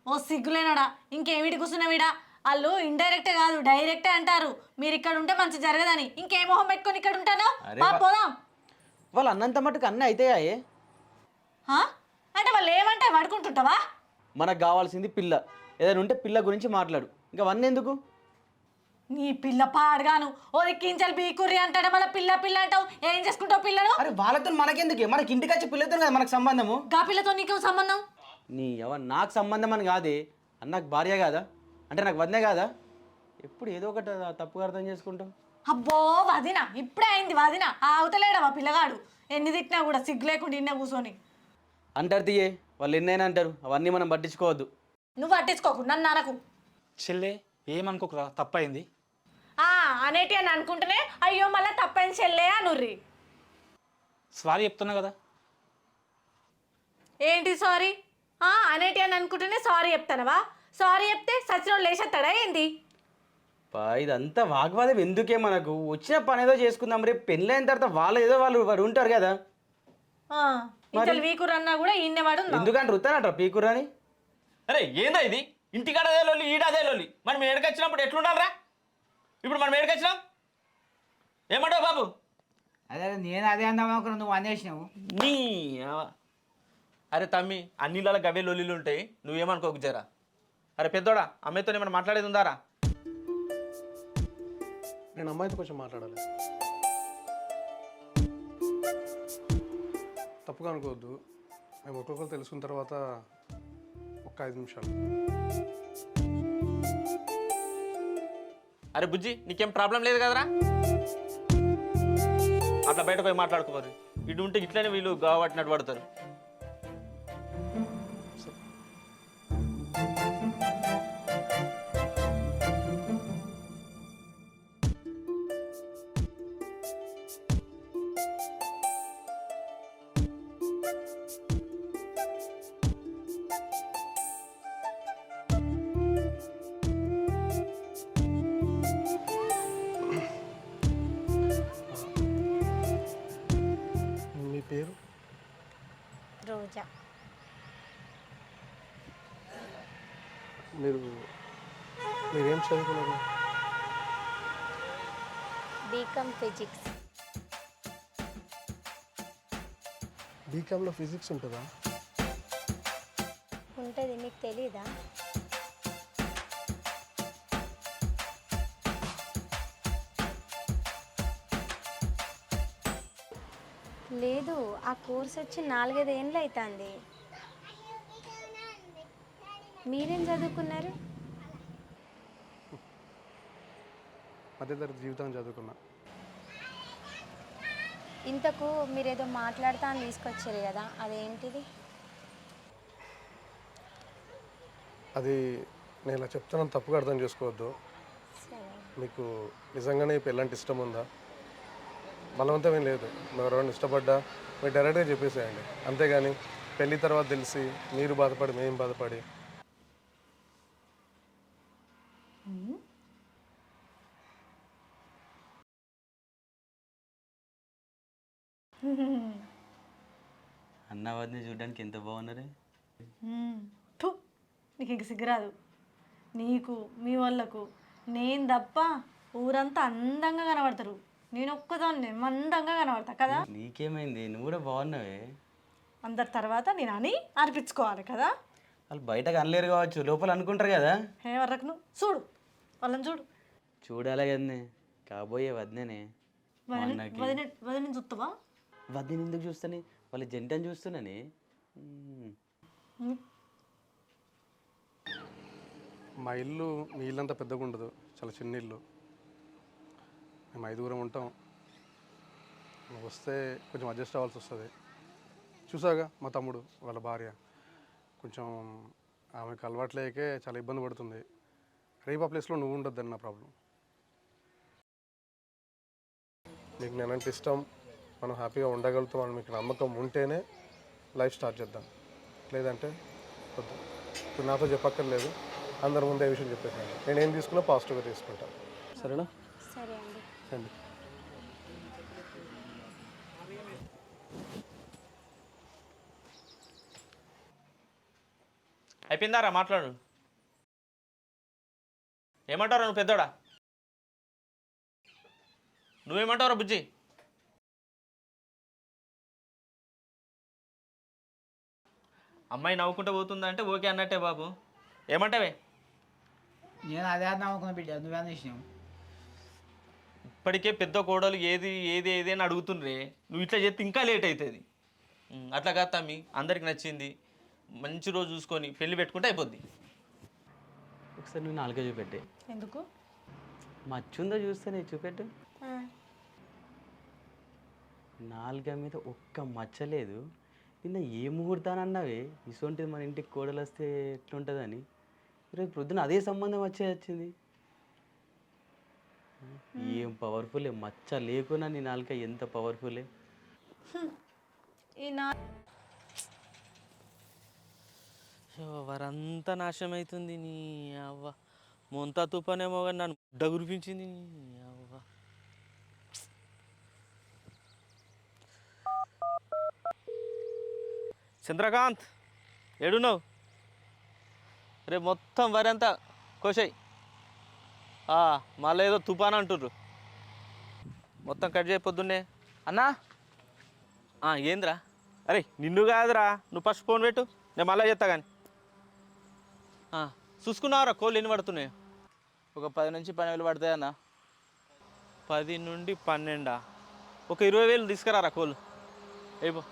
ఓ సిగ్గులేనాడా, ఇంకేమిటి కూర్చున్నావిడా? వాళ్ళు ఇండైరెక్టే కాదు డైరెక్టే అంటారు, మీరు ఇక్కడ ఉంటే మంచి జరగదని. ఇంకే మొహం పెట్టుకొని ఇక్కడ ఉంటాను. పోదాం. వాళ్ళు అన్నంత మటుకు అన్నీ అవుతాయే. అంటే వాళ్ళు ఏమంటే పడుకుంటుంటావా? మనకు కావాల్సింది పిల్ల, ఏదైనా ఉంటే పిల్ల గురించి మాట్లాడు, ఇంకా అవన్నీ ఎందుకు? నీ పిల్ల పాడగాను ఓ దిక్కించాలి బీకుర్రి అంటాడు, మళ్ళీ పిల్ల పిల్ల అంటావు. ఏం చేసుకుంటావు పిల్లను? అరే వాళ్ళతో మనకెందుకే, మనకి ఇంటికి వచ్చి పిల్లతో కదా మనకు సంబంధము. గా పిల్లతో నీకేం సంబంధం? నీ నాకు సంబంధం అని కాదే, అన్నకు భార్య కాదా, అంటే నాకు వదినే కాదా? ఎప్పుడు ఏదో ఒకటి తప్పుగా అర్థం చేసుకుంటాం. అబ్బో వదిన, ఇప్పుడే అయింది వదిన. ఆ అవతలేడవా పిల్లగాడు, ఎన్ని తిట్టినా కూడా సిగ్గు లేకుండా ఇన్న కూర్చొని అంటారు తీయే, వాళ్ళు ఎన్నైనా అంటారు, అవన్నీ మనం పట్టించుకోవద్దు. నువ్వు పట్టించుకోకు, నన్ను అనకు. చెల్లె ఏమనుకోకరా, తప్పైంది. అనేటి అని అనుకుంటేనే అయ్యో మళ్ళీ తప్పైంది చెల్లే అనుర్రి. సారీ చెప్తున్నా కదా. ఏంటి సారీ? అనేటి అని అనుకుంటేనే సారీ చెప్తానవా? సారీ చెప్తే సచిన లేచేస్తాడా ఏంది? ఇదంతా వాగ్వాదం ఎందుకే, మనకు వచ్చిన పని ఏదో చేసుకుందాం, రేపు పెళ్ళైన తర్వాత వాళ్ళు ఉంటారు కదా. ఇంత వీకురు అన్నా కూడా ఈయనవాడు ఎందుకంటే రుతానట పీకురు అని. అరే ఏందా ఇది, ఇంటికాడ అదే లోలి ఈడదే లోలి, మనం ఏడకి వచ్చినప్పుడు ఎట్లుండాలరా? ఇప్పుడు మనం ఏడకి వచ్చినాం, ఏమంటావు బాబు? అదే నేను అదే అందామనుకున్నా, నువ్వు అనేసినావు. నీ అరే తమ్మి, అన్నిళ్ళ గవే లొల్లిలు ఉంటాయి, నువ్వేమనుకోకు జరా. అరే పెద్దోడా, అమ్మాయితో ఏమైనా మాట్లాడేది ఉందారా? నేను అమ్మాయితో కొంచెం మాట్లాడాలి. తప్పుగా అనుకోవద్దు, మేము ఒక్కొక్కరు తెలుసుకున్న తర్వాత ఒక్క 5 నిమిషాలు. అరే బుజ్జి, నీకేం ప్రాబ్లం లేదు కదరా? అట్లా బయట పోయి మాట్లాడుకోవాలి, ఇటు ఉంటే ఇట్లనే వీళ్ళు గావట్టినట్టు పడతారు. మీ పేరు? రోజా. మీరేం చదువుకున్నారు? BCom physics. బీకామ్లో ఫిజిక్స్ ఉంటుందా? ఉంటుంది, మీకు తెలీదా? లేదు, ఆ కోర్స్ వచ్చి 4-5 ఏళ్ళు అవుతుంది. మీరేం చదువుకున్నారు? మధ్యతరగతి జీవితం చదువుకున్నా. ఇంతకు మీరేదో మాట్లాడతా అని తీసుకొచ్చారు కదా, అదేంటిది? అది నేను ఇలా చెప్తున్నాను, తప్పుగా అర్థం చేసుకోవద్దు. మీకు నిజంగానే పెళ్ళంటే ఇష్టం ఉందా? బలవంతం ఏం లేదు, మీరు ఎవరైనా ఇష్టపడ్డా మీరు డైరెక్ట్గా చెప్పేసేయండి, అంతేగాని పెళ్ళి తర్వాత తెలిసి మీరు బాధపడి మేము బాధపడి. అన్నవాదిని చూడడానికి ఎంత బాగున్నారే. నీకు ఇంక సిగ్గురాదు. నీకు మీ వాళ్ళకు నేను తప్ప ఊరంతా అందంగా కనబడతారు, నేను ఒక్కదాన్ని మందంగా కనబడతా కదా. నీకేమైంది, నువ్వు కూడా బాగున్నావే. అందరి తర్వాత నేను అని అనిపించుకోవాలి కదా. వాళ్ళు బయటకు అనలేరు కావచ్చు, లోపల అనుకుంటారు కదా. వరకు నువ్వు చూడు, వాళ్ళని చూడు. చూడాలి కదనే, కాబోయే వదినే. వదిన చూస్తావా? వదిన ఎందుకు చూస్తానే, వాళ్ళ జంటని చూస్తున్నానే. మా ఇల్లు మీ ఇల్లు అంతా పెద్దగా ఉండదు, చాలా చిన్న ఇల్లు. మేము 5గురం ఉంటాం. నువ్వు వస్తే కొంచెం అడ్జస్ట్ అవ్వాల్సి వస్తుంది. చూసాగా మా తమ్ముడు వాళ్ళ భార్య కొంచెం ఆమెకు అలవాట్లేకే చాలా ఇబ్బంది పడుతుంది. రేపు ఆ ప్లేస్లో నువ్వు ఉండొద్దని నా ప్రాబ్లం. మీకు నేనంటే ఇష్టం, మనం హ్యాపీగా ఉండగలుగుతాం అని మీకు నమ్మకం ఉంటేనే లైఫ్ స్టార్ట్ చేద్దాం. లేదంటే వద్దు. ఇప్పుడు నాతో చెప్పక్కర్లేదు, అందరి ముందే విషయం చెప్పేసాను. నేను ఏం తీసుకున్నా పాజిటివ్గా తీసుకుంటాను. సరేనా? సరే అండి. అండి. అయిపోయిందారా మాట్లాడు. ఏమంటారా నువ్వు పెద్దోడా? నువ్వేమంటావురా బుజ్జి? అమ్మాయి నవ్వుకుంటూ పోతుందంటే ఓకే అన్నట్టే బాబు. ఏమంటావే? నేను అదే నవ్వుకున్న బిడ్డ, నువ్వే విషయం. ఇప్పటికే పెద్ద కోడలు ఏది ఏది ఏది అని అడుగుతుండ్రే, నువ్వు ఇట్లా చేస్తే ఇంకా లేట్ అవుతుంది. అట్లా కాదు తమ్మి, అందరికి నచ్చింది, మంచి రోజు చూసుకొని పెళ్లి పెట్టుకుంటే అయిపోద్ది. ఒకసారి నువ్వు నాలుగే చూపెట్టే. ఎందుకు? మచ్చుందో చూస్తే నేను చూపెట్టు. నాలుగ మీద ఒక్క మచ్చలేదు. నిన్న ఏ ముహూర్తానన్నావే ఇసొంటిది మన ఇంటికి కోడలు వస్తే ఎట్లుంటుందని. రేపు ప్రొద్దున అదే సంబంధం వచ్చింది. ఏం పవర్ఫుల్లే, మచ్చ లేకున్నా నీ నాలుక ఎంత పవర్ఫుల్లే. వరంతా నాశనం అవుతుంది. నీ అవ్వ మొంతా తుపానేమో కానీ నన్ను గుడ్డ గురిపించింది. నీ అవ్వ చంద్రకాంత్ ఏడున్నావు? రేపు మొత్తం వరి అంతా కోసాయి. మళ్ళీ ఏదో తుఫాన్ అంటుర్రు, మొత్తం కట్ చేయి పొద్దున్నే. అన్నా ఏంద్రా? అరే నిన్ను కాదురా, నువ్వు ఫస్ట్ ఫోన్ పెట్టు, నేను మళ్ళీ చేస్తా. కానీ చూసుకున్నావురా కోళ్ళు ఎన్ని పడుతున్నాయి? ఒక 10 నుంచి 12 పడతాయి అన్న. 10 నుండి 12. ఒక 20,000 తీసుకురారా కోళ్ళు. ఏమో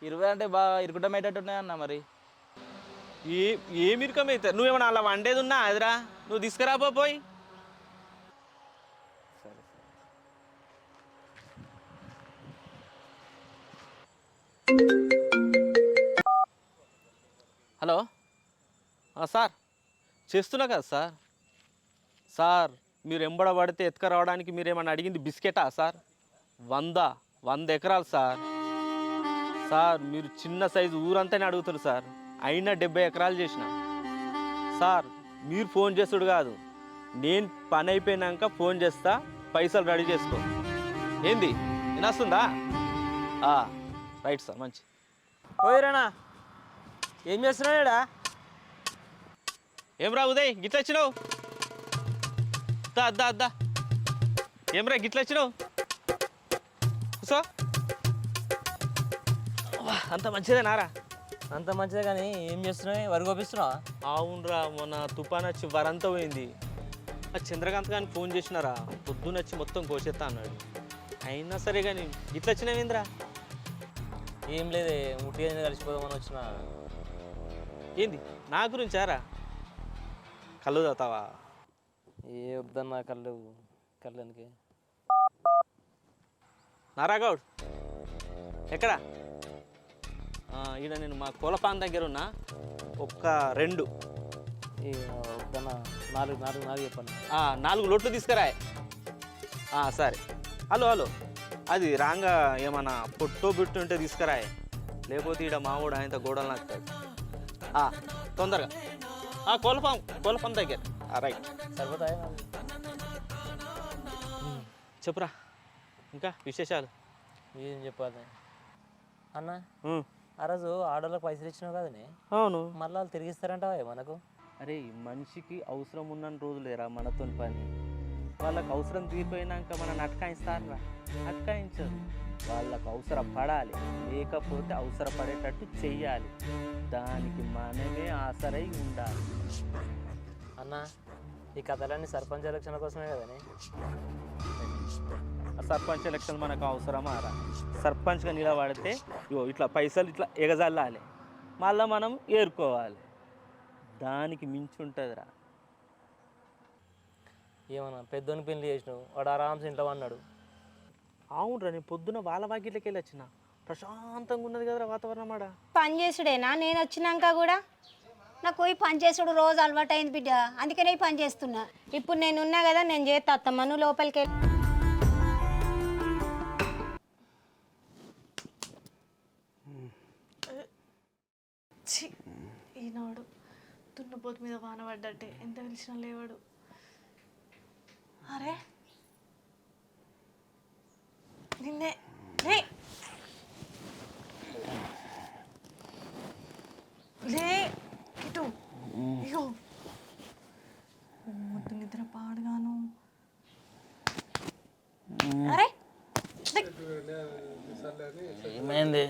20 అంటే బాగా ఇరుకుటమయ్యేటట్టు ఉన్నాయన్న. మరి ఏమి ఇరుకమైతే నువ్వేమన్నా అలా వండేది ఉన్నా అదిరా, నువ్వు తీసుకురాపోయి. సరే హలో సార్, చేస్తున్నా కదా సార్. సార్ మీరు ఎంబడ పడితే ఎత్తుక రావడానికి మీరేమన్నా అడిగింది బిస్కెటా సార్? 100 ఎకరాలు సార్. సార్ మీరు చిన్న సైజు ఊరంతానే అడుగుతారు సార్. అయినా 70 ఎకరాలు చేసిన సార్. మీరు ఫోన్ చేసుడు కాదు, నేను పని అయిపోయినాక ఫోన్ చేస్తా, పైసలు రెడీ చేసుకో. ఏంది వినొస్తుందా? రైట్ సార్, మంచి. ఓయరానా ఏం చేస్తున్నాడా? ఏం రా ఉదయ్ గిట్ల వచ్చినావు? అద్దా ఏం రా గిట్ల వచ్చినావు? కూసో. అంత మంచిదే నారా? అంత మంచిదే, కానీ ఏం చేస్తున్నావు? వరి కోపిస్తున్నావా? అవునరా, మొన్న తుఫాన్ వచ్చి వరంతా పోయింది. ఆ చంద్రకాంత్ గారికి ఫోన్ చేసినారా, పొద్దున్న వచ్చి మొత్తం కోసేస్తా అన్నాడు. అయినా సరే కానీ గిట్ల వచ్చినావేంద్రా? ఏం లేదే, ముట్టిగా కలిసిపోదామని వచ్చిన. ఏంది నా గురించారా? కళ్ళు తాతావా? ఏ వద్దన్నా, కళ్ళకి నారాగౌడ్ ఎక్కడ? ఈడ నేను మా కోలపాన్ దగ్గర ఉన్నా. ఒక్క 2 వద్దన్నా, 4 చెప్పండి. 4 లోట్లు తీసుకురా. సరే. హలో అది రాంగా ఏమన్నా పొట్టో బిట్టు ఉంటే తీసుకురా, లేకపోతే ఈడ మామూడు ఆయనతో గోడలు నాకుతుంది. తొందరగా కోలపాం దగ్గర. రైట్, సరిపోతాయి. చెప్పురా ఇంకా విశేషాలు. ఏం చెప్పాలి అన్న? ఆ రోజు ఆడోళ్ళకి పైసలు ఇచ్చినావు కదనే? అవును. మళ్ళీ వాళ్ళు తిరిగిస్తారంటావా మనకు? అరే మనిషికి అవసరం ఉన్న రోజులేరా మనతో పని. వాళ్ళకి అవసరం తీరిపోయినాక మనం అటకాయిస్తారా? అటకాయించరు. వాళ్ళకు అవసరపడాలి, లేకపోతే అవసరపడేటట్టు చెయ్యాలి. దానికి మనమే ఆసరై ఉండాలి. అన్న ఈ కథలన్నీ సర్పంచ్ ఎలక్షన్ల కోసమే కదనే? సర్పంచ్ ఎలక్షన్ మనకు అవసరమా రా? సర్పంచ్గా నిలబడితే ఇట్లా పైసలు ఇట్లా ఎగజల్లాలి, మళ్ళీ మనం ఏరుకోవాలి. దానికి మించి ఉంటుందిరా. ఏమన్నా పెద్దోని పెళ్లి చేసినావు వాడు ఆరామ్స్ ఇంట్లో అన్నాడు. అవునరా, నేను పొద్దున వాళ్ళ వాకిట్లకి వెళ్ళి వచ్చిన, ప్రశాంతంగా ఉన్నది కదరా వాతావరణం ఆడ. పని చేసుడేనా నేను వచ్చినాక కూడా? నాకు ఈ పని చేసుడు రోజు అలవాటు అయింది బిడ్డ, అందుకనే ఈ పని చేస్తున్నా. ఇప్పుడు నేను ఉన్నా కదా, నేను చేస్తా అత్తమ్మ, నువ్వు లోపలికి వెళ్ళి. ఈనాడు దున్నపోతు మీద వాన పడ్డట్టే, ఎంత పిలిచినా లేవాడు. అరే నిన్నే లే లే ఇటు ఇగో మొత్తం నిద్ర పాడుగాను. అరే ఏమైంది?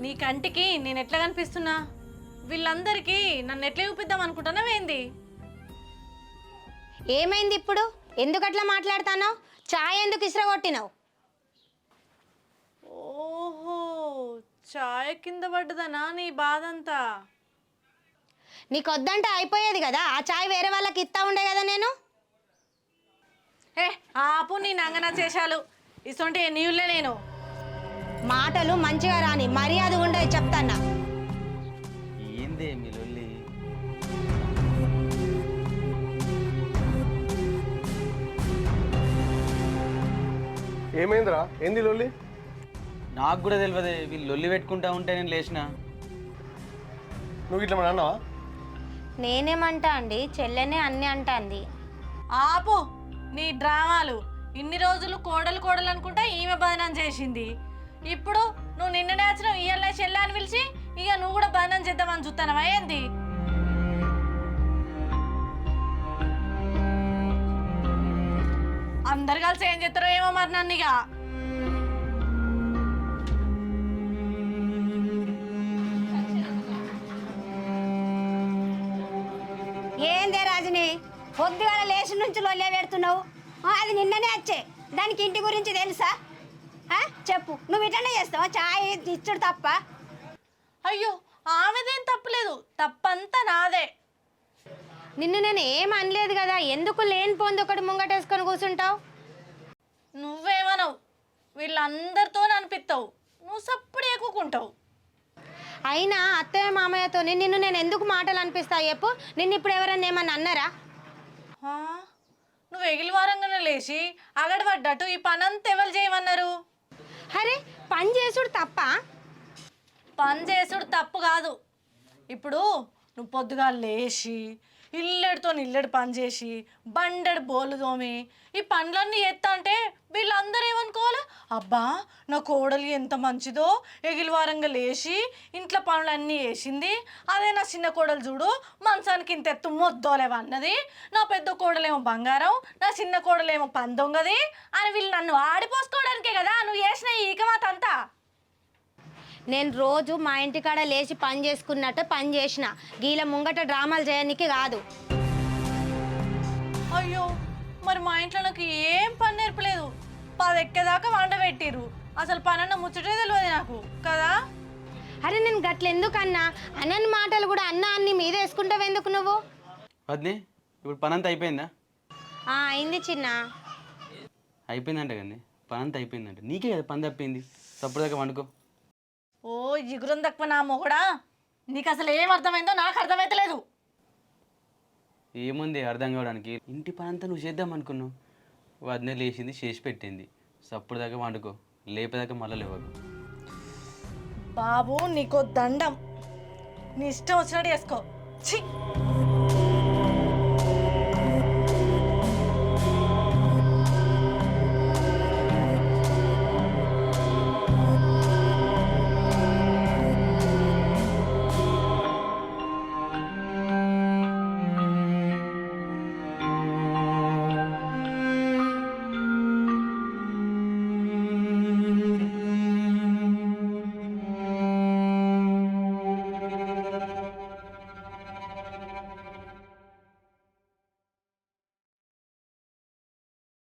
నీ కంటికి నేను ఎట్లా కనిపిస్తున్నా? వీళ్ళందరికీ నన్ను ఎట్లా చూపిద్దాం అనుకుంటున్నావేంది? ఏమైంది ఇప్పుడు? ఎందుకు అట్లా మాట్లాడుతున్నావు? చాయ్ ఎందుకు ఇసురగొట్టినావు? ఓహో, చాయ్ కింద పడ్డదనా నీ బాధ అంతా? నీకు వద్దంటే అయిపోయేది కదా, ఆ చాయ్ వేరే వాళ్ళకి ఇస్తా ఉండే కదా నేను. ఆపు నీ నంగన చేశాలు, ఇసొంటి నీళ్ళే. నేను మాటలు మంచిగా రాని, మర్యాద ఉండేది చెప్తాన్నా. ఏందే మీ లొల్లి? ఏమైందిరా? ఏంది లొల్లి? నాకు కూడా తెలియదు, వీళ్ళు లొల్లి పెట్టుకుంటా ఉంటే నేను లేచిన. నువ్వు ఇట్లా మన అన్నావా? నేనేమంటా అండి, చెల్లెనే అన్ని అంటాంది. ఆపు నీ డ్రామాలు. ఇన్ని రోజులు కోడలు కోడలు అనుకుంటా ఈమె బదనం చేసింది. ఇప్పుడు నువ్వు నిన్ననే వచ్చినావు, ఇయ్యాలనే చెల్లె అని పిలిచి ఇక నువ్వు కూడా బదనం చేద్దామని చూస్తానవా ఏంది? అందరు కలిసి ఏం చేస్తారో ఏమో మరి నన్ను ఇక. ఏందే రాజుని పొద్దుగాల లేచి నుంచి లొల్లే పెడుతున్నావు? అది నిన్ననే వచ్చే, దానికి ఇంటి గురించి తెలుసా? చెప్పు, నువ్వు ఇట్లనే చేస్తావా? చాయ్ ఇచ్చుడు తప్ప? అయ్యో, ఆమెదేం తప్పులేదు, తప్పంతా నాదే. నిన్ను నేను ఏం అనలేదు కదా, ఎందుకు లేని పొంది ఒకటి ముంగటేసుకొని కూర్చుంటావు? నువ్వేమనవు, వీళ్ళందరితో అనిపిస్తావు, నువ్వు సప్పుడు ఎక్కుకుంటావు. అయినా అత్తయ్య మామయ్యతో నిన్ను నేను ఎందుకు మాటలు అనిపిస్తా చెప్పు? నిన్ను ఇప్పుడు ఎవరన్నా ఏమన్నా అన్నారా? నువ్వు ఎగిలి వారంగానే లేచి అగడబడ్డట్టు ఈ పనంతా ఎవరు చేయమన్నారు? అరే, పని చేసుడు తప్ప? పని చేసుడు తప్పు కాదు. ఇప్పుడు నువ్వు పొద్దుగా లేచి ఇల్లెడితో ఇల్లెడు పని చేసి బండెడు బోలు తోమి ఈ పనులన్నీ ఎత్తా అంటే వీళ్ళందరూ ఏమనుకోవాలి? అబ్బా, నా కోడలు ఎంత మంచిదో, ఎగిలివారంగా లేచి ఇంట్లో పనులన్నీ వేసింది, అదే నా చిన్న కోడలు చూడు మంచానికి ఇంత ఎత్తు మొద్దోలేవన్నది, నా పెద్ద కోడలేమో బంగారం, నా చిన్న కోడలేమో పందొంగది అని వీళ్ళు నన్ను ఆడిపోసుకోవడానికే కదా నువ్వు చేసిన ఈ ఈకమాతంతా. నేను రోజు మా ఇంటికాడ లేచి పని చేసుకున్నట్టు పని చేసిన, గీల ముంగట డ్రామాలు చేయడానికి కాదు. అయ్యో, మరి మా ఇంట్లో నాకు ఏం పని నేర్పలేదు. 10 ఎక్కేదాకా వంట పెట్టిర్రు, అసలు పనన్న ముచ్చటే తెలియదు నాకు కదా. అరే నేను గట్లెందుకన్నా? అన్నని మాటలు కూడా అన్న అన్ని మీద వేసుకుంటావు ఎందుకు నువ్వు? వద్దే, ఇప్పుడు పని అంతా అయిపోయిందా? అయింది చిన్న. అయిపోయిందంట కానీ పని అంతా అయిపోయిందంట. నీకే కదా పని తప్పింది, తప్పుడు దాకా వండుకో. ఓ జిగురం తక్కువ నా మొగడా, నీకు అసలు ఏం అర్థమైందో నాకు అర్థమైతలేదు. ఏముంది అర్థం కావడానికి? ఇంటి పని అంతా నువ్వు చేద్దాం అనుకున్నావు, వదిన లేచింది చేసి పెట్టింది, సప్పుడు దాకా వండుకో, లేపదాకా మళ్ళీ లేవకు. బాబు నీకో దండం, నీ ఇష్టం వచ్చినట్టు చేసుకో. ఛీ.